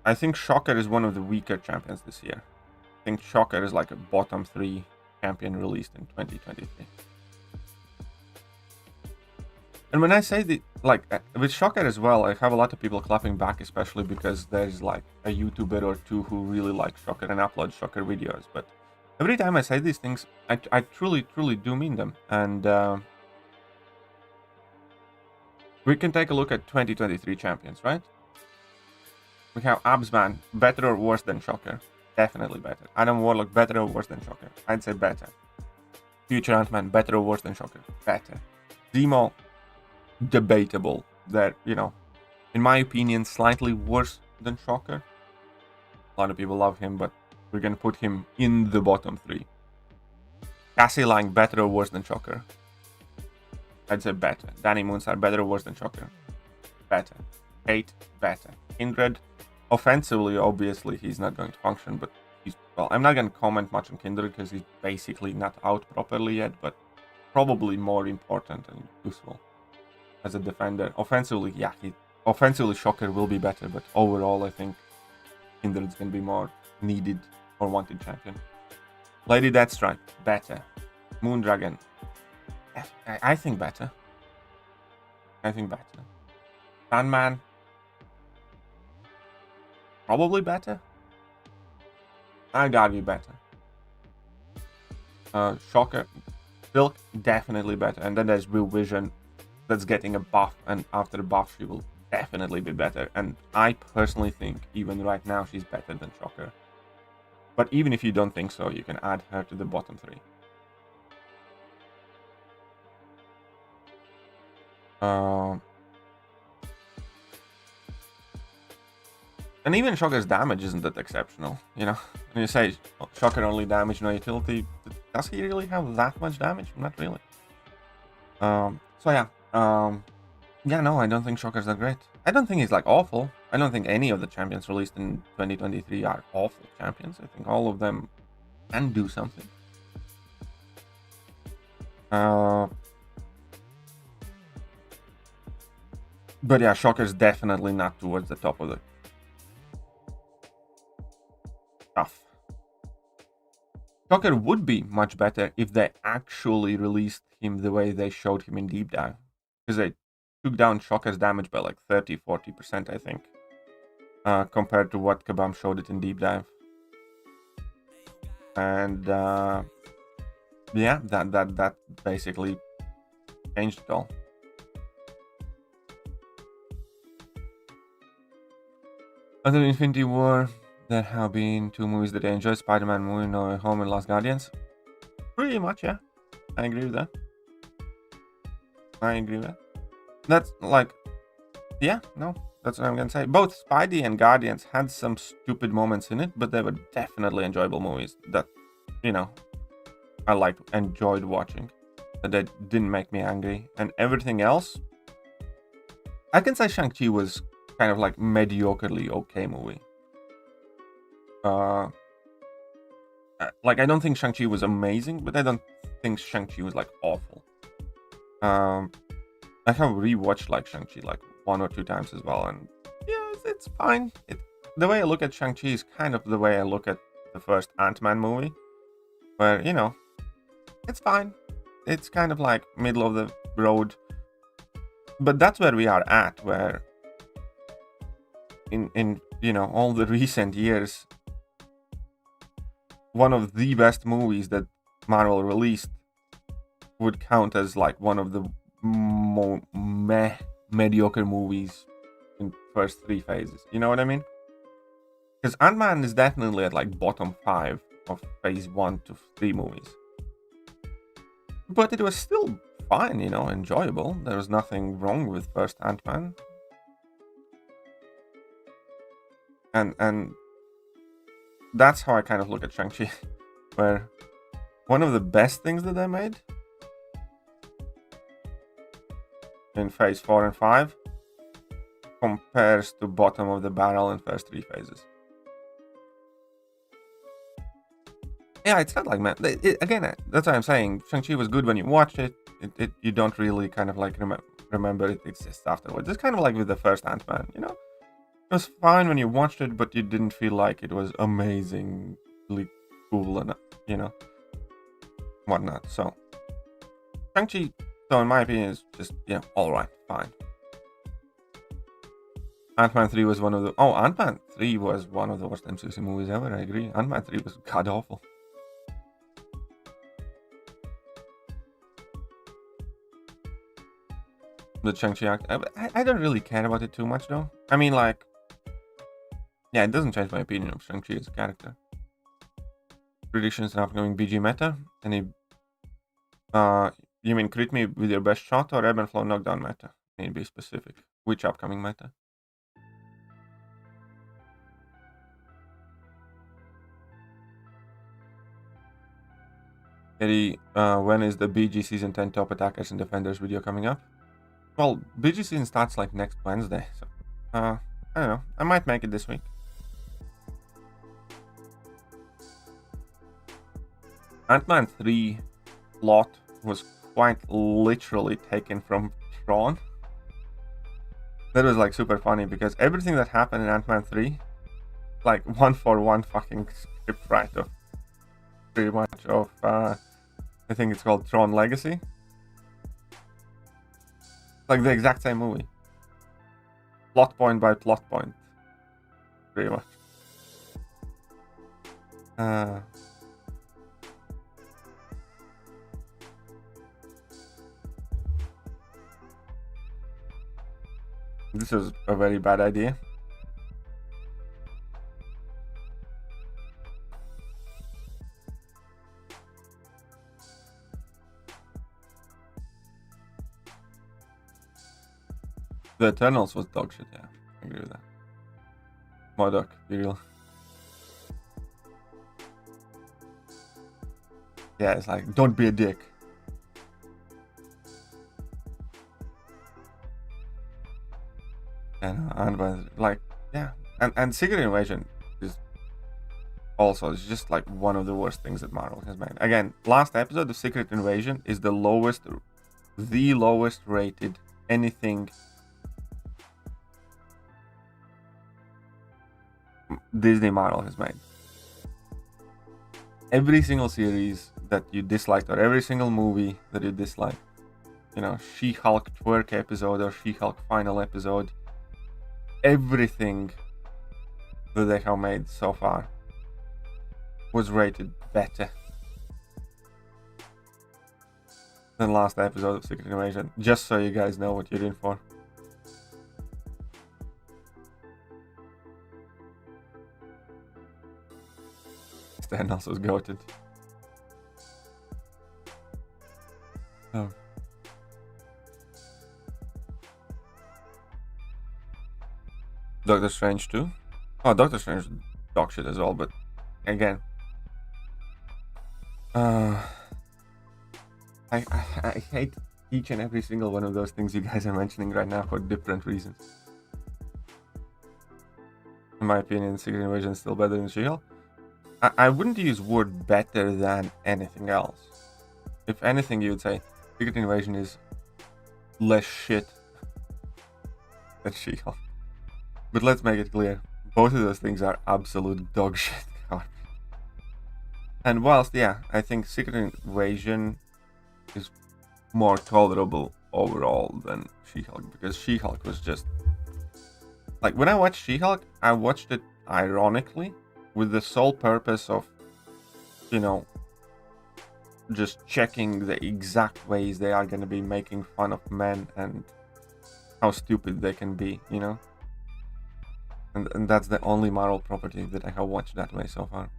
I think Shocker is one of the weaker champions this year. I think Shocker is like a bottom 3 champion released in 2023. And when I say with Shocker as well, I have a lot of people clapping back, especially because there's like a YouTuber or two who really like Shocker and upload Shocker videos. But every time I say these things, I truly do mean them. And we can take a look at 2023 champions, right? We have Absman, better or worse than Shocker? Definitely better. Adam Warlock, better or worse than Shocker? I'd say better. Future Ant-Man, better or worse than Shocker? Better. Zemo, debatable. That, you know, in my opinion, slightly worse than Shocker. A lot of people love him, but we're gonna put him in the bottom 3. Cassie Lang, better or worse than Shocker? I'd say better. Danny Moonstar, better or worse than Shocker? Better. Kate, better. Kindred, offensively, obviously, he's not going to function, but well, I'm not going to comment much on Kindred because he's basically not out properly yet, but probably more important and useful as a defender. Offensively, yeah, offensively, Shocker will be better, but overall, I think Kindred's going to be more needed or wanted champion. Lady Deathstrike, better. Moondragon, I think better. Sandman, probably better. I gotta be better. Shocker, Silk, definitely better. And then there's Real Vision, that's getting a buff, and after the buff she will definitely be better. And I personally think even right now she's better than Shocker. But even if you don't think so, you can add her to the bottom 3. And even Shocker's damage isn't that exceptional, you know? When you say Shocker only damage, no utility, does he really have that much damage? Not really. So yeah. Yeah, no, I don't think Shocker's that great. I don't think he's like awful. I don't think any of the champions released in 2023 are awful champions. I think all of them can do something. But yeah, Shocker's definitely not towards the top of the stuff. Shocker would be much better if they actually released him the way they showed him in Deep Dive. Because they took down Shocker's damage by like 30-40%, I think. Compared to what Kabam showed it in Deep Dive. And yeah, that basically changed it all. Other than Infinity War, there have been 2 movies that I enjoyed: Spider-Man movie, No Way Home, and Last Guardians. Pretty much, yeah. I agree with that. That's like, yeah, no, that's what I'm gonna say. Both Spidey and Guardians had some stupid moments in it, but they were definitely enjoyable movies that, you know, I enjoyed watching. That they didn't make me angry. And everything else, I can say Shang-Chi was kind of like mediocrely okay movie. Like, I don't think Shang-Chi was amazing, but I don't think Shang-Chi was like awful. I have rewatched like Shang-Chi like 1 or 2 times as well, and yeah, it's fine. The way I look at Shang-Chi is kind of the way I look at the first Ant-Man movie, where, you know, it's fine. It's kind of like middle of the road. but that's where we are at, where in you know, all the recent years, one of the best movies that Marvel released would count as like one of the mediocre movies in first 3 phases. You know what I mean? Because Ant-Man is definitely at like bottom 5 of phase 1 to 3 movies. But it was still fine, you know, enjoyable. There was nothing wrong with first Ant-Man. And that's how I kind of look at Shang-Chi, where one of the best things that they made in phase 4 and 5 compares to bottom of the barrel in first 3 phases. Yeah, it's not like, man, again, that's what I'm saying. Shang-Chi was good when you watch it. You don't really kind of like remember it exists afterwards. It's kind of like with the first Ant-Man, you know? It was fine when you watched it, but you didn't feel like it was amazingly cool and, you know, whatnot. So, Shang-Chi, so in my opinion, is just, yeah, alright, fine. Ant-Man 3 was one of the... Oh, Ant-Man 3 was one of the worst MCOC movies ever, I agree. Ant-Man 3 was god-awful. The Shang-Chi act... I don't really care about it too much, though. I mean, like... Yeah, it doesn't change my opinion of Shang-Chi as a character. Predictions and upcoming BG meta? Any... you mean crit me with your best shot or ebb and flow knockdown meta? Need to be specific. Which upcoming meta? Eddie, when is the BG Season 10 Top Attackers and Defenders video coming up? Well, BG Season starts like next Wednesday, so... I don't know. I might make it this week. Ant-Man 3 plot was quite literally taken from Tron. That was like super funny because everything that happened in Ant-Man 3, like 1-for-1 fucking script write of pretty much of I think it's called Tron Legacy. Like the exact same movie. Plot point by plot point. Pretty much. This is a very bad idea. The Eternals was dog shit, yeah. I agree with that. MODOK, be real. Yeah, it's like, don't be a dick. And like, yeah. And Secret Invasion is also, it's just like one of the worst things that Marvel has made. Again, last episode of Secret Invasion is the lowest rated anything Disney Marvel has made. Every single series that you disliked or every single movie that you disliked, you know, She-Hulk twerk episode or She-Hulk final episode, everything that they have made so far was rated better than last episode of Secret Invasion, just so you guys know what you're in for. Thanos was goated. Oh. Doctor Strange too? Oh, Doctor Strange dog shit as well, but again. I hate each and every single one of those things you guys are mentioning right now for different reasons. In my opinion, Secret Invasion is still better than She-Hulk. I wouldn't use word better than anything else. If anything, you would say Secret Invasion is less shit than She-Hulk. But let's make it clear, both of those things are absolute dog shit garbage. And whilst, yeah, I think Secret Invasion is more tolerable overall than She-Hulk, because She-Hulk was just like, when I watched She-Hulk, I watched it ironically with the sole purpose of, you know, just checking the exact ways they are going to be making fun of men and how stupid they can be, you know. And that's the only Marvel property that I have watched that way so far.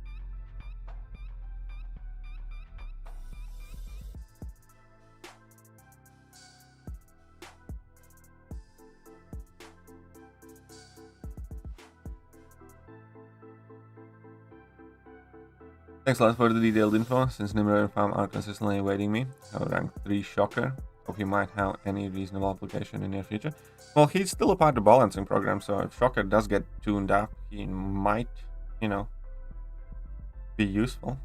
Thanks a lot for the detailed info. Since Nimrod and Farm are consistently awaiting me, I have rank 3 Shocker. Hope he might have any reasonable application in the near future. Well, he's still a part of the balancing program, so if Shocker does get tuned up, he might, you know, be useful.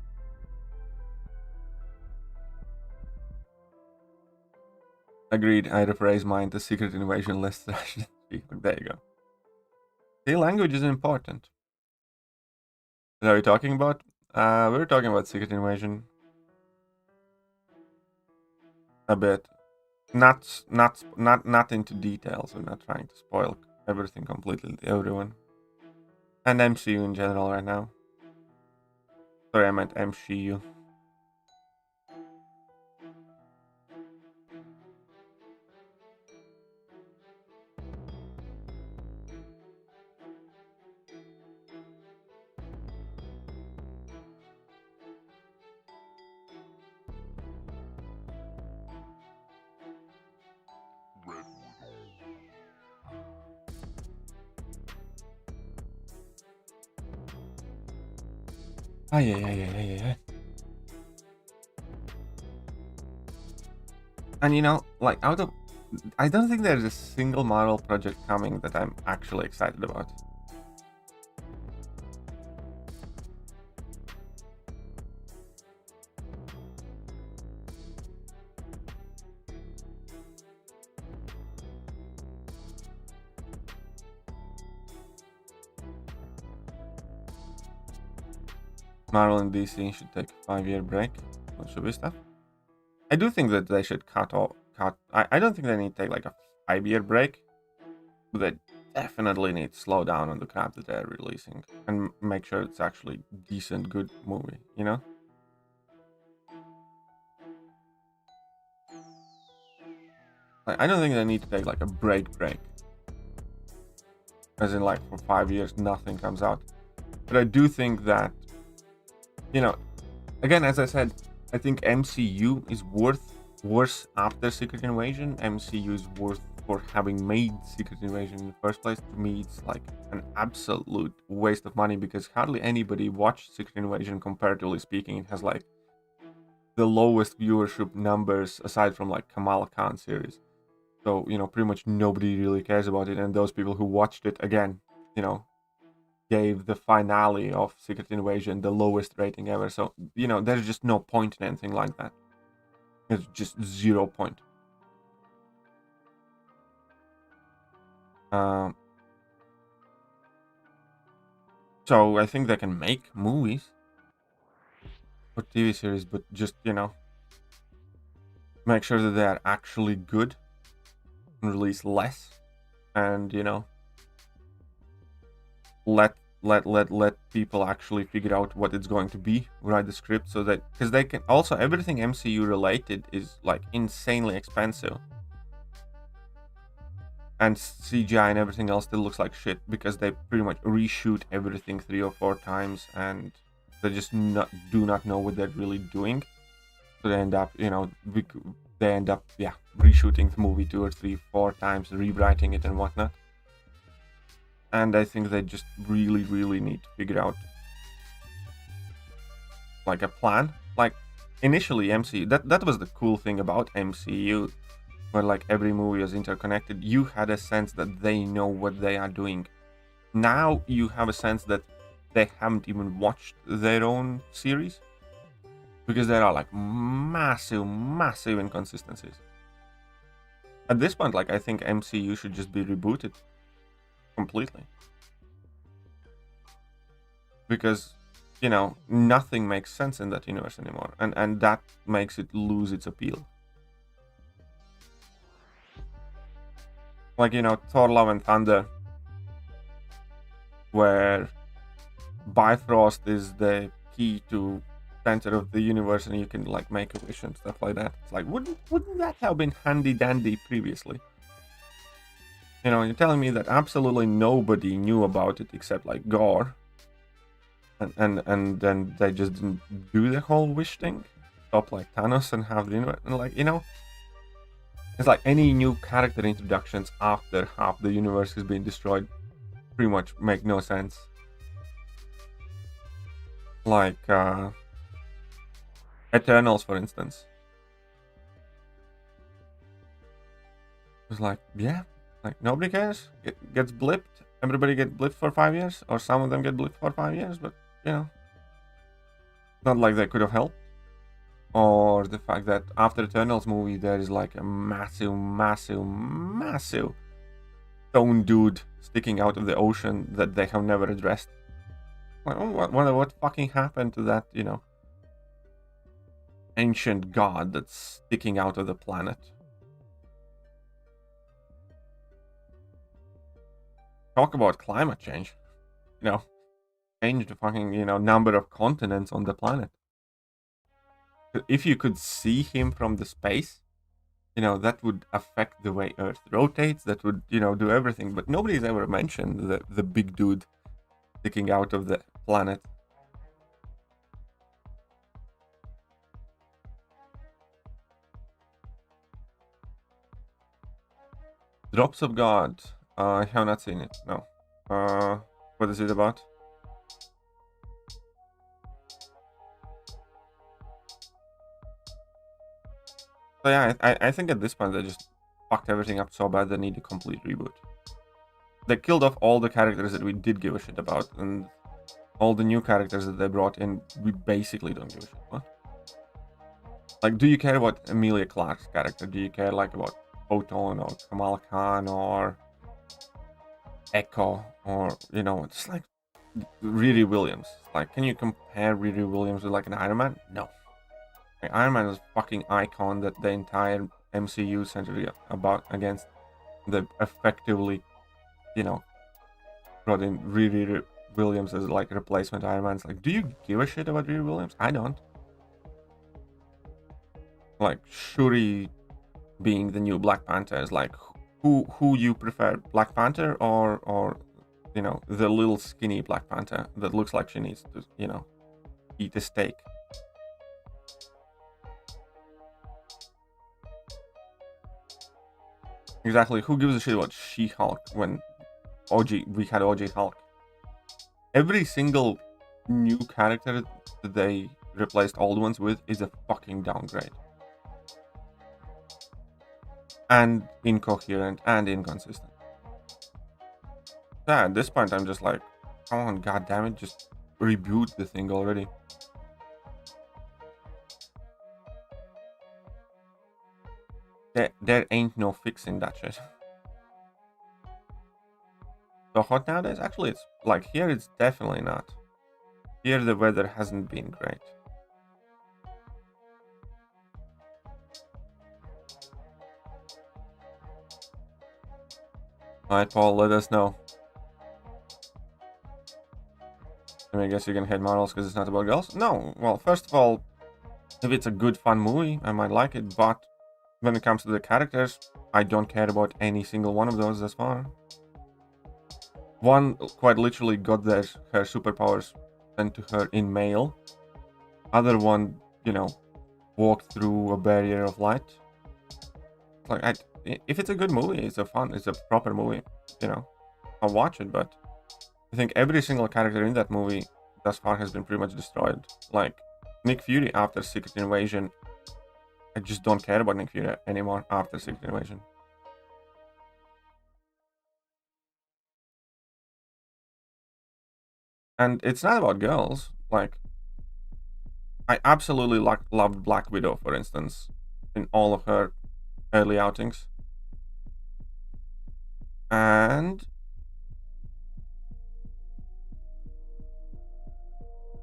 Agreed, I rephrase mine to Secret Invasion less trash than She-Hulk. There you go. The language is important. What are we talking about? We were talking about Secret Invasion a bit. Not into details. We're not trying to spoil everything completely to everyone. And MCU in general right now. Sorry, I meant MCU. Ay. And you know, like, I don't think there's a single Marvel project coming that I'm actually excited about. Marvel and DC should take a 5-year break. What should be stuff? I do think that they should cut. I don't think they need to take like a 5-year break, but they definitely need to slow down on the crap that they're releasing and make sure it's actually decent, good movie, you know? Like, I don't think they need to take like a break. As in, like, for 5 years, nothing comes out. But I do think that, you know, again, as I said, I think MCU is worse after Secret Invasion. MCU is worse for having made Secret Invasion in the first place. To me, it's like an absolute waste of money because hardly anybody watched Secret Invasion, comparatively speaking. It has like the lowest viewership numbers aside from like Kamala Khan series. So, you know, pretty much nobody really cares about it. And those people who watched it, again, you know, gave the finale of Secret Invasion the lowest rating ever. So, you know, there's just no point in anything like that. It's just 0 point. So I think they can make movies or TV series, but just, you know, make sure that they are actually good and release less, and, you know, let people actually figure out what it's going to be, write the script, so that, because they can also, everything MCU related is like insanely expensive, and CGI and everything else still looks like shit because they pretty much reshoot everything 3 or 4 times, and they just do not know what they're really doing. So they end up, you know, reshooting the movie 2 or 3, 4 times, rewriting it and whatnot. And I think they just really need to figure out like a plan. Like, initially MCU, that was the cool thing about MCU, where like every movie was interconnected. You had a sense that they know what they are doing. Now you have a sense that they haven't even watched their own series, because there are like massive inconsistencies. At this point, like, I think MCU should just be rebooted completely, because, you know, nothing makes sense in that universe anymore, and that makes it lose its appeal. Like, you know, Thor Love and Thunder, where Bifrost is the key to center of the universe and you can like make a wish and stuff like that. It's like, wouldn't that have been handy dandy previously? You know, you're telling me that absolutely nobody knew about it except like Gore, and then they just didn't do the whole wish thing, stop like Thanos and have the universe, and like, you know, it's like any new character introductions after half the universe has been destroyed pretty much make no sense. Like Eternals, for instance. It's like, yeah, like nobody cares. It gets blipped. Everybody gets blipped for 5 years, or some of them get blipped for 5 years, but you know, not like they could have helped. Or the fact that after Eternals movie there is like a massive stone dude sticking out of the ocean that they have never addressed. Like, wonder what fucking happened to that, you know, ancient god that's sticking out of the planet. Talk about climate change, you know, change the fucking, you know, number of continents on the planet. If you could see him from the space, you know, that would affect the way Earth rotates, that would, you know, do everything, but nobody's ever mentioned the big dude sticking out of the planet. Drops of God. I have not seen it. No. What is it about? So yeah, I think at this point they just fucked everything up so bad they need a complete reboot. They killed off all the characters that we did give a shit about, and all the new characters that they brought in, we basically don't give a shit about. Like, do you care about Emilia Clarke's character? Do you care like about Photon or Kamala Khan or Echo, or, you know, it's like Riri Williams. Like, can you compare Riri Williams with like an Iron Man? No. Like, Iron Man is a fucking icon that the entire MCU centered about against. They effectively, you know, brought in Riri Williams as like a replacement Iron Man. It's like, do you give a shit about Riri Williams? I don't. Like, Shuri being the new Black Panther is like, who you prefer, Black Panther or you know, the little skinny Black Panther that looks like she needs to, you know, eat a steak. Exactly, who gives a shit about She-Hulk when we had OG Hulk? Every single new character that they replaced old ones with is a fucking downgrade. And incoherent and inconsistent. Yeah, at this point I'm just like, come on, goddammit, just reboot the thing already. There ain't no fixing that shit. So hot nowadays? Actually, it's like, here it's definitely not. Here the weather hasn't been great. Alright, Paul, let us know. I mean, I guess you can hate models because it's not about girls? No, well, first of all, if it's a good, fun movie, I might like it, but when it comes to the characters, I don't care about any single one of those thus far. One quite literally got her superpowers sent to her in mail. Other one, you know, walked through a barrier of light. Like, if it's a good movie, it's a proper movie, you know, I'll watch it, but I think every single character in that movie thus far has been pretty much destroyed. Like, Nick Fury after Secret Invasion, I just don't care about Nick Fury anymore after Secret Invasion. And it's not about girls. Like, I absolutely loved Black Widow, for instance, in all of her early outings. And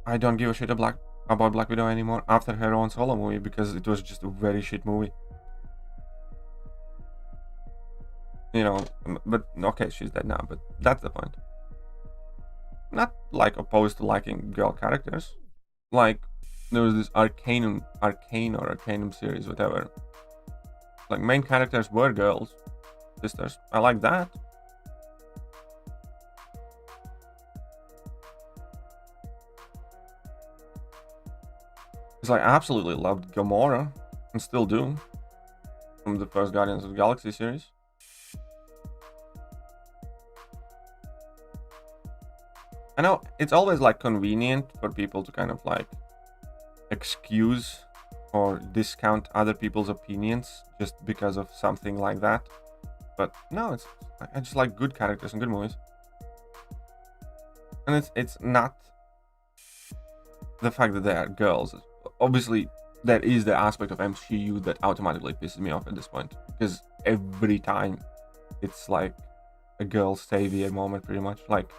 I don't give a shit about Black Widow anymore after her own solo movie, because it was just a very shit movie. You know, but okay, she's dead now, but that's the point. Not like opposed to liking girl characters. Like, there was this Arcane or Arcanum series, whatever. Like, main characters were girls, sisters. I like that. Because I absolutely loved Gamora, and still do, from the first Guardians of the Galaxy series. I know it's always like convenient for people to kind of like excuse or discount other people's opinions just because of something like that. But no, I just like good characters and good movies. And it's not the fact that they are girls. Obviously, there is the aspect of MCU that automatically pisses me off at this point, because every time it's like a girl savior moment, pretty much. Like,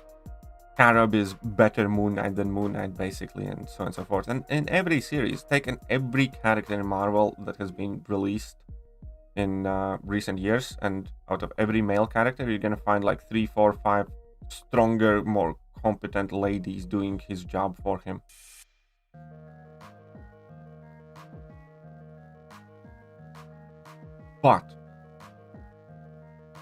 Arab is better Moon Knight than Moon Knight, basically, and so on and so forth. And in every series, taken every character in Marvel that has been released in recent years, and out of every male character, you're gonna find like 3, 4, 5 stronger, more competent ladies doing his job for him. But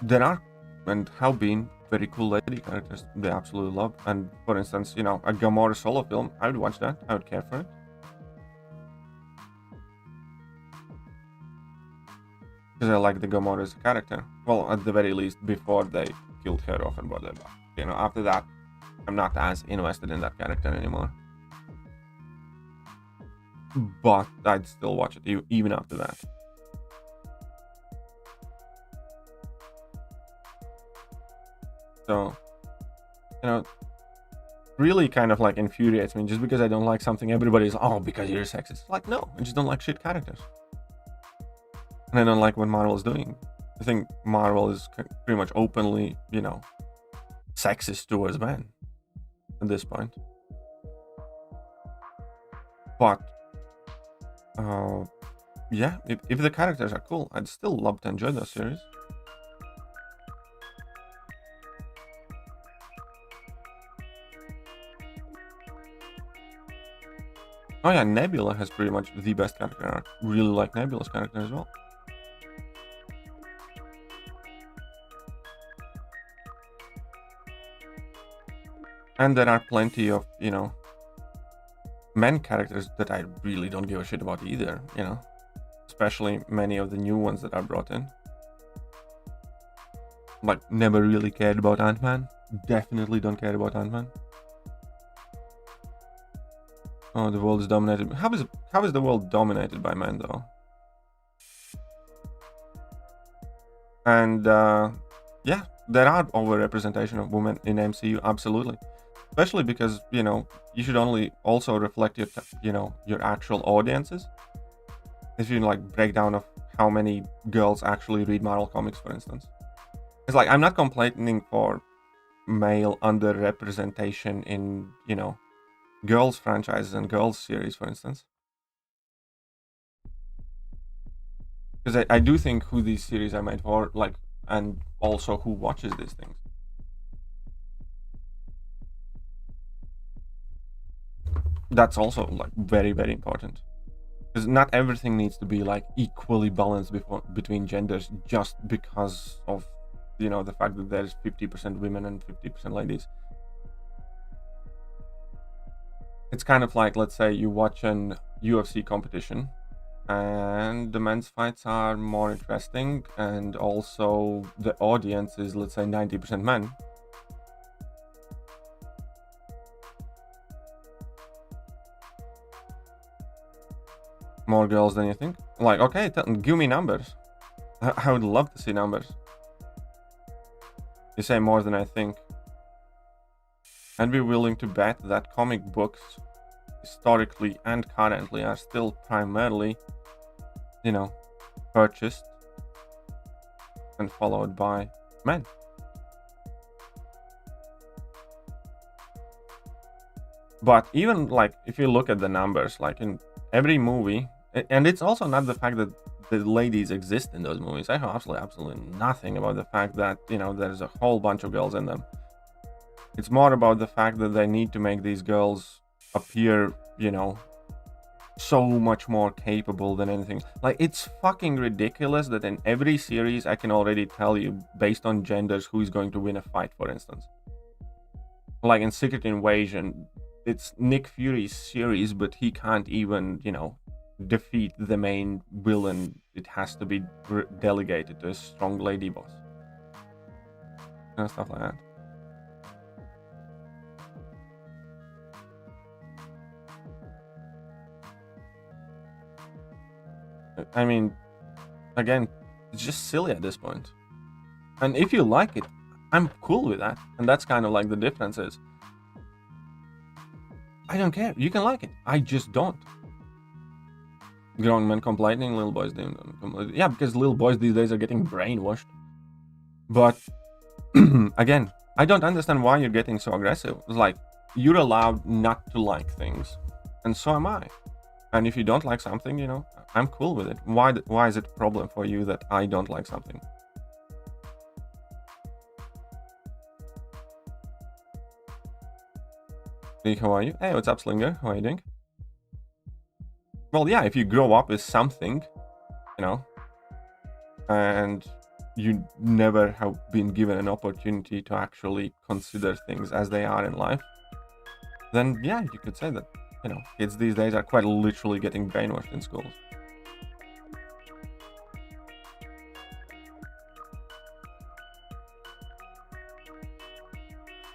there are and have been very cool lady characters they absolutely love. And for instance, you know, a Gamora solo film, I would watch that. I would care for it. Because I like the Gamora as a character. Well, at the very least, before they killed her off and whatever. You know, after that, I'm not as invested in that character anymore. But I'd still watch it even after that. So, you know, really kind of like infuriates me. Just because I don't like something, everybody's, oh, because you're sexist. Like, no, I just don't like shit characters. And I don't like what Marvel is doing. I think Marvel is pretty much openly, you know, sexist towards men at this point. But, yeah, if the characters are cool, I'd still love to enjoy those series. Oh yeah, Nebula has pretty much the best character arc. Really like Nebula's character as well. And there are plenty of, you know, men characters that I really don't give a shit about either, you know. Especially many of the new ones that are brought in. Like, never really cared about Ant-Man. Definitely don't care about Ant-Man. Oh, the world is dominated. How is the world dominated by men, though? And, yeah, there are over-representation of women in MCU, absolutely. Especially because, you know, you should only also reflect your, you know, your actual audiences. If you, like, breakdown of how many girls actually read Marvel comics, for instance. It's like, I'm not complaining for male underrepresentation in, you know, girls franchises and girls series, for instance. Because I do think who these series are made for, like, and also who watches these things. That's also, like, very, very important. Because not everything needs to be, like, equally balanced between genders just because of, you know, the fact that there's 50% women and 50% ladies. It's kind of like, let's say you watch an UFC competition and the men's fights are more interesting, and also the audience is, let's say, 90% men. More girls than you think? Like, okay, give me numbers. I would love to see numbers. You say more than I think. I'd be willing to bet that comic books, historically and currently, are still primarily, you know, purchased and followed by men. But even, like, if you look at the numbers, like in every movie, and it's also not the fact that the ladies exist in those movies. I know absolutely nothing about the fact that, you know, there's a whole bunch of girls in them. It's more about the fact that they need to make these girls appear, you know, so much more capable than anything. Like, it's fucking ridiculous that in every series I can already tell you, based on genders, who is going to win a fight, for instance. Like in Secret Invasion, it's Nick Fury's series, but he can't even, you know, defeat the main villain. It has to be delegated to a strong lady boss. And stuff like that. I mean, again, it's just silly at this point. And if you like it, I'm cool with that. And that's kind of like the difference is, I don't care. You can like it. I just don't. Grown men complaining, little boys don't. Yeah, because little boys these days are getting brainwashed. But again, I don't understand why you're getting so aggressive. It's like, you're allowed not to like things, and so am I. And if you don't like something, you know, I'm cool with it. Why is it a problem for you that I don't like something? Hey, how are you? Hey, what's up, Slinger? How are you doing? Well, yeah, if you grow up with something, you know, and you never have been given an opportunity to actually consider things as they are in life, then yeah, you could say that, you know, kids these days are quite literally getting brainwashed in schools.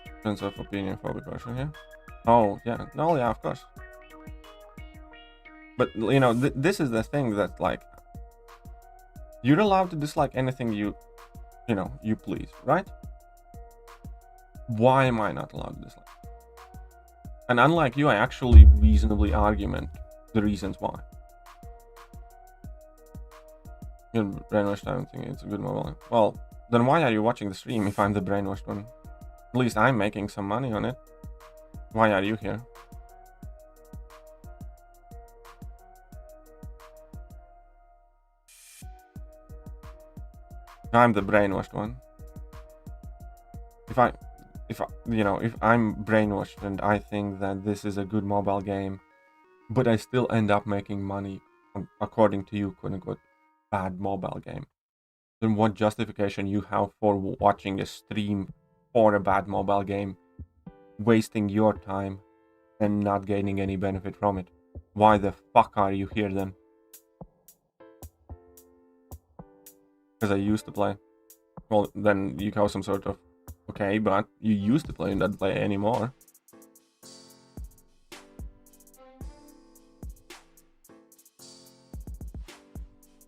Difference of opinion for the question here. Oh, yeah. No, yeah, of course. But, you know, this is the thing that, like, you're allowed to dislike anything you know, you please, right? Why am I not allowed to dislike? And unlike you, I actually reasonably argument the reasons why. You're brainwashed, I don't think it's a good mobile. Well, then why are you watching the stream if I'm the brainwashed one? At least I'm making some money on it. Why are you here? I'm the brainwashed one. If I'm brainwashed and I think that this is a good mobile game, but I still end up making money, according to you, quote unquote, bad mobile game, then what justification you have for watching a stream for a bad mobile game, wasting your time and not gaining any benefit from it? Why the fuck are you here then? Because I used to play. Well, then you have some sort of, okay, but you used to play and don't play anymore.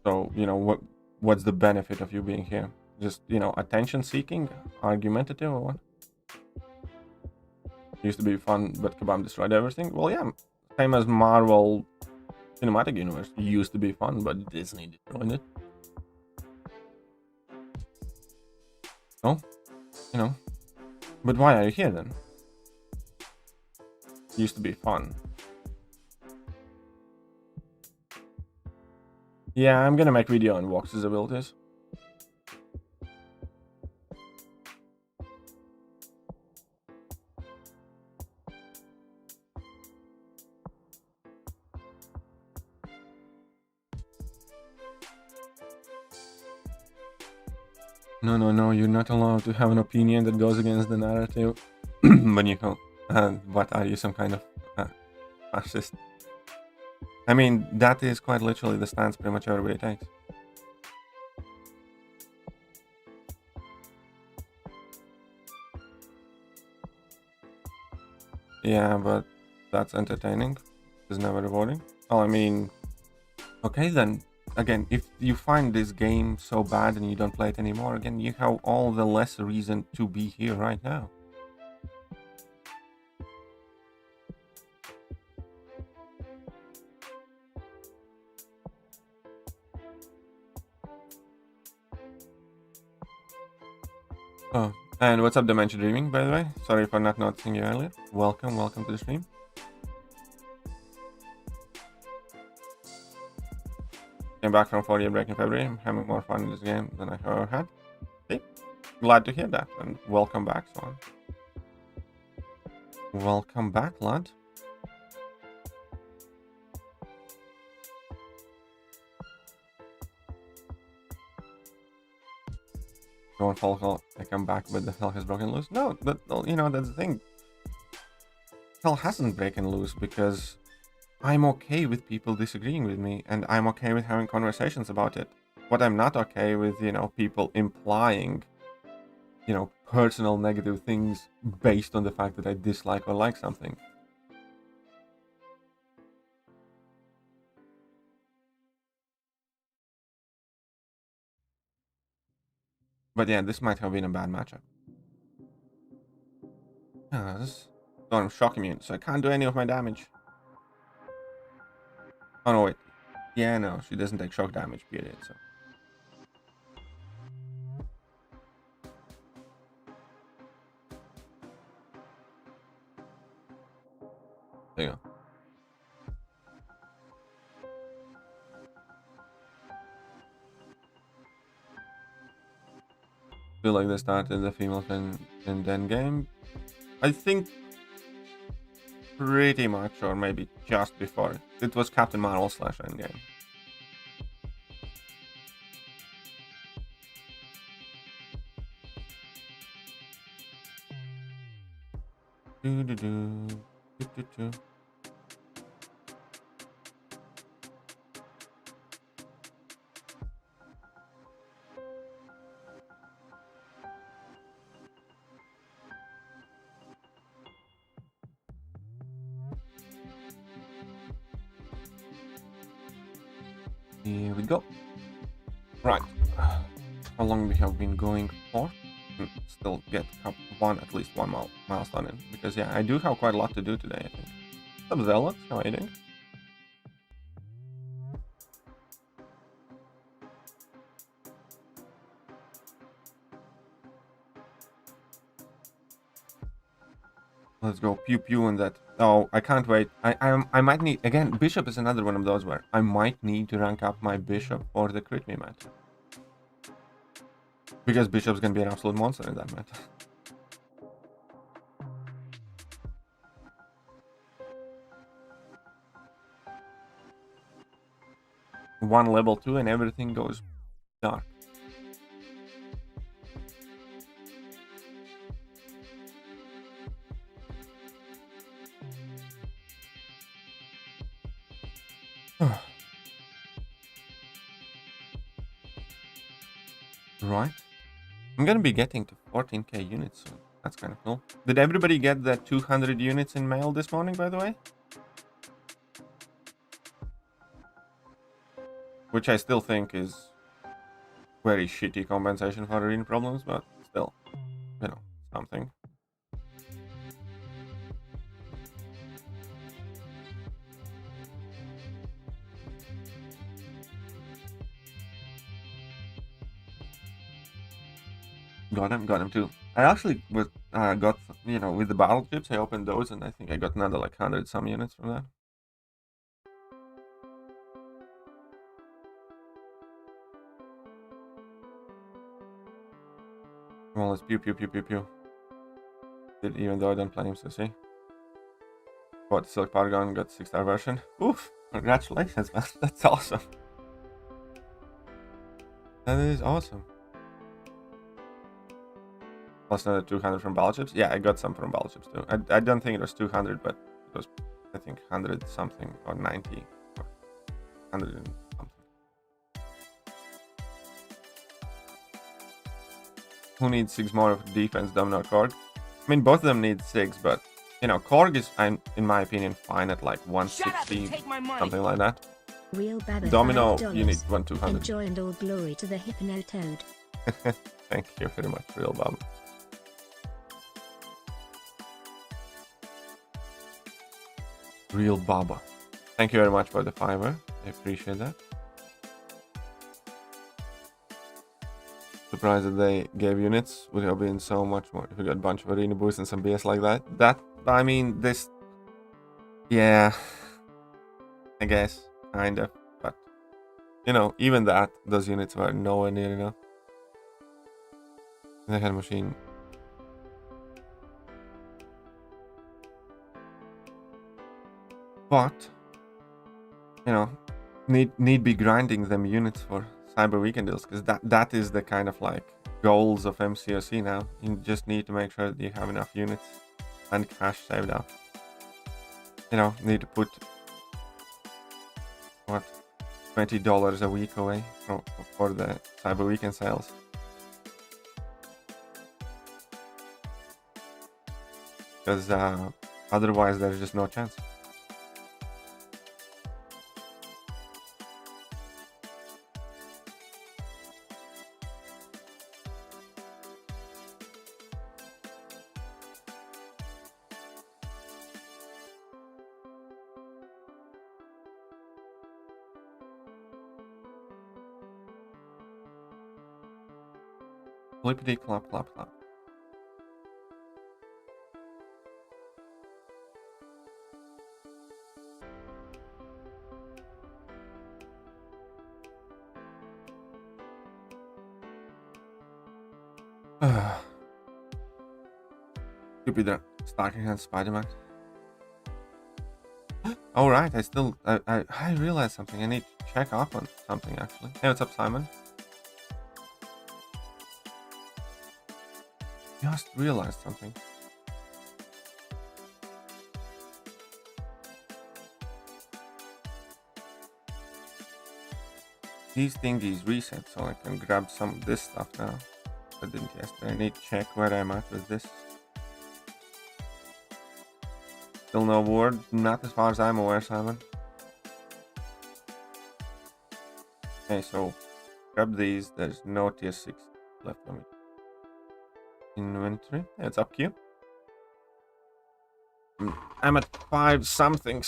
So, you know, what's the benefit of you being here? Just, you know, attention seeking, argumentative, or what? Used to be fun, but Kabam destroyed everything. Well, yeah, same as Marvel Cinematic Universe. It used to be fun, but Disney destroyed it. No, you know, but why are you here then? It used to be fun. Yeah, I'm gonna make video on Vox's abilities. No, you're not allowed to have an opinion that goes against the narrative. But you can. What are you, some kind of fascist? I mean, that is quite literally the stance pretty much everybody takes. Yeah, but that's entertaining. It's never rewarding. Oh, I mean, okay then. Again, if you find this game so bad and you don't play it anymore, again, you have all the less reason to be here right now. Oh, and what's up, Dementia Dreaming, by the way? Sorry for not noticing you earlier. Welcome to the stream. Came back from 4-year break in February. I'm having more fun in this game than I've ever had. See? Glad to hear that, and welcome back, Swan. Welcome back, lad. Don't fall, I come back, but the hell has broken loose. No, but you know, that's the thing. Hell hasn't broken loose because I'm okay with people disagreeing with me, and I'm okay with having conversations about it. What I'm not okay with, you know, people implying, you know, personal negative things based on the fact that I dislike or like something. But yeah, this might have been a bad matchup. This I'm shock immune, so I can't do any of my damage. Oh no, wait. Yeah, no, she doesn't take shock damage, period, so. There you go. Feel like they started the female in den game. I think pretty much, or maybe just before. It was Captain Marvel / Endgame. Here we go. Right. How long we have been going for? Still get at least one milestone in. Because yeah, I do have quite a lot to do today, I think. What's up, Zealots? How are you doing? Let's go pew pew on that. Oh, I can't wait. I might need again. Bishop is another one of those where I might need to rank up my bishop for the crit me match. Because bishop's gonna be an absolute monster in that match. One level 2 and everything goes dark. Right. I'm gonna be getting to 14k units soon. That's kind of cool. Did everybody get the 200 units in mail this morning, by the way? Which I still think is very shitty compensation for arena problems, but still, you know, something. Got him too. I actually got, you know, with the battle chips, I opened those and I think I got another like 100 some units from that. Well, let's pew pew pew pew pew. Even though I don't play MCOC. Bought the Silk Paragon, got the 6-star version. Oof! Congratulations, man. That's awesome. That is awesome. Plus another 200 from battle chips. Yeah, I got some from battle chips too. I don't think it was 200, but it was, I think, 100 something or 90 or 100 and something. Who needs 6 more of defense, Domino or Korg? I mean, both of them need 6, but you know, Korg is, in my opinion, fine at like 160, something like that. Real Domino, you need 1-200. Enjoy and all glory to the Hypno Toad. Thank you very much, Real Baba. Real Baba. Thank you very much for the $5. I appreciate that. Surprised that they gave units. Would have been so much more if we got a bunch of arena boosts and some BS like that. That, I mean, this... Yeah. I guess. Kind of. But You know, even that, those units were nowhere near enough. They had a machine. But, you know, need be grinding them units for Cyber Weekend deals, because that is the kind of like goals of MCOC now. You just need to make sure that you have enough units and cash saved up. You know, need to put what, $20 a week away for the Cyber Weekend sales. Because otherwise there's just no chance. Flippity clap clap clap. Stupid stacking hand Spider-Man. Oh right, I realized something. I need to check up on something actually. Hey, what's up, Simon? Just realized something. These thingies reset, so I can grab some of this stuff now. I didn't yesterday. I need to check where I'm at with this. Still no word, not as far as I'm aware, Simon. Okay, so grab these. There's no tier 6 left on me. Inventory. Yeah, it's up Q. I'm at 5 something.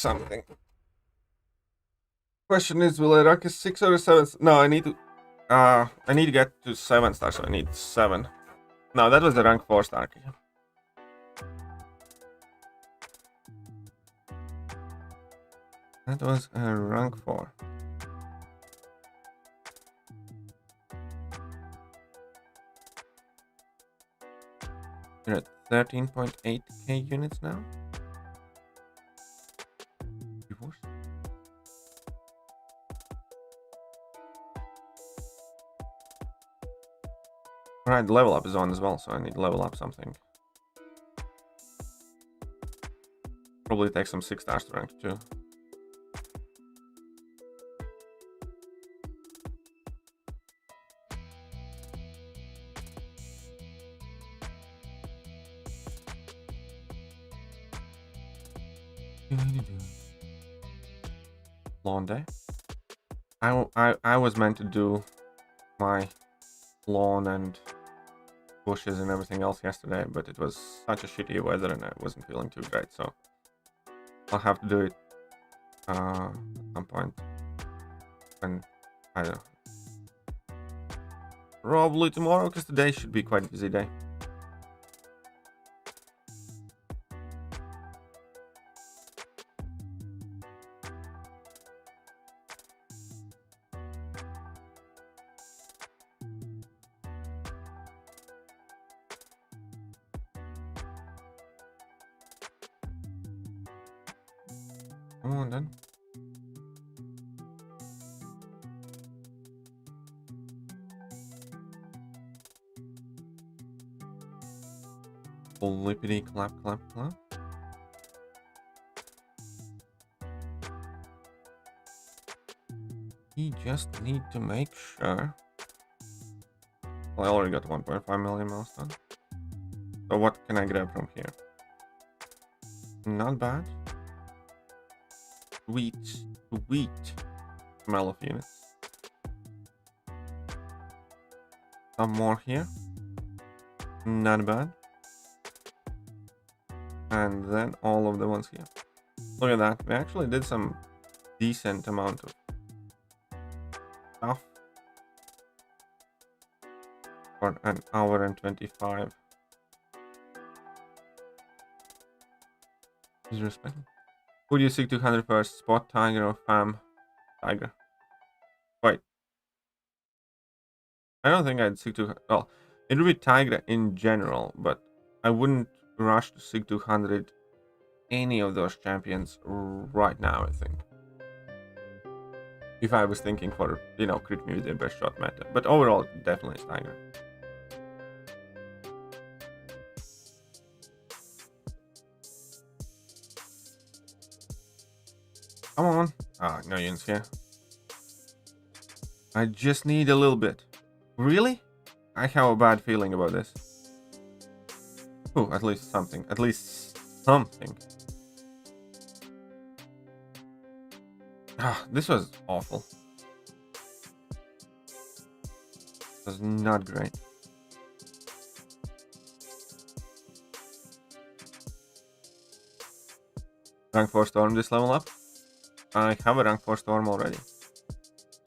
Question is, will I rank a 6 or a 7? No, I need to get to 7 stars, so I need 7. No, that was the rank 4 star. That was a rank 4. We're at 13.8k units now. Divorce. Alright, level up is on as well, so I need to level up something. Probably take some 6 stars to rank 2. Lawn day. I was meant to do my lawn and bushes and everything else yesterday, but it was such a shitty weather and I wasn't feeling too great, so I'll have to do it at some point. And I don't know. Probably tomorrow, because today should be quite a busy day. Come on then. Flippity clap clap clap. We just need to make sure. Well, I already got 1.5 million milestone. So what can I grab from here? Not bad. Sweet smell of units. Some more here. Not bad. And then all of the ones here. Look at that. We actually did some decent amount of stuff for an hour and 25. Is respect. Who do you seek 200 first? Spot Tiger or Fam Tiger? Wait, I don't think I'd seek to... Well, it would be Tigra in general, but I wouldn't rush to seek 200 any of those champions right now, I think. If I was thinking for, you know, crit me with the best shot meta. But overall, definitely it's Tigra. Come on. Ah, no Yun's here. I just need a little bit. Really? I have a bad feeling about this. Oh, at least something. At least something. Ah, this was awful. This was not great. Rank 4 Storm this level up? I have a rank 4 Storm already.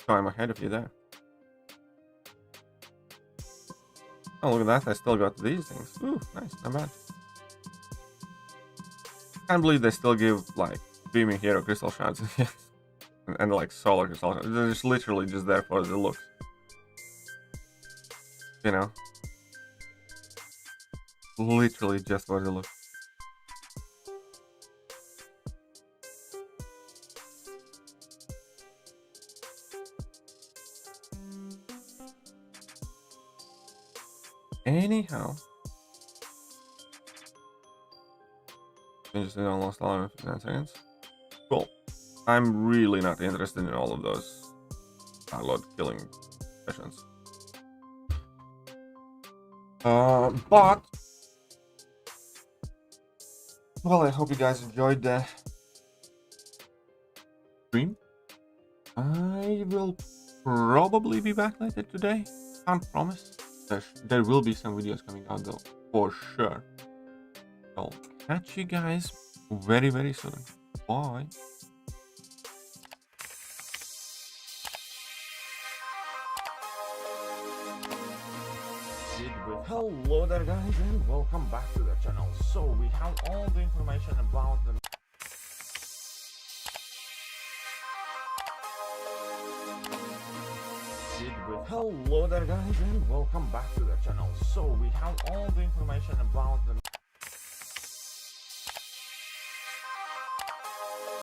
So I'm ahead of you there. Oh, look at that. I still got these things. Ooh, nice. Not bad. Can't believe they still give, like, Beaming Hero Crystal Shards. and, like, Solar Crystal Shards. They're just literally just there for the looks. You know? Literally just for the looks. Anyhow, interesting on lost alarm in 9 seconds. Cool. I'm really not interested in all of those load killing sessions. But well, I hope you guys enjoyed the stream. I will probably be back later today. Can't promise. There will be some videos coming out though, for sure. I'll catch you guys very, very soon. Bye. Hello there guys and welcome back to the channel. So we have all the information about the Hello there guys and welcome back to the channel. So we have all the information about the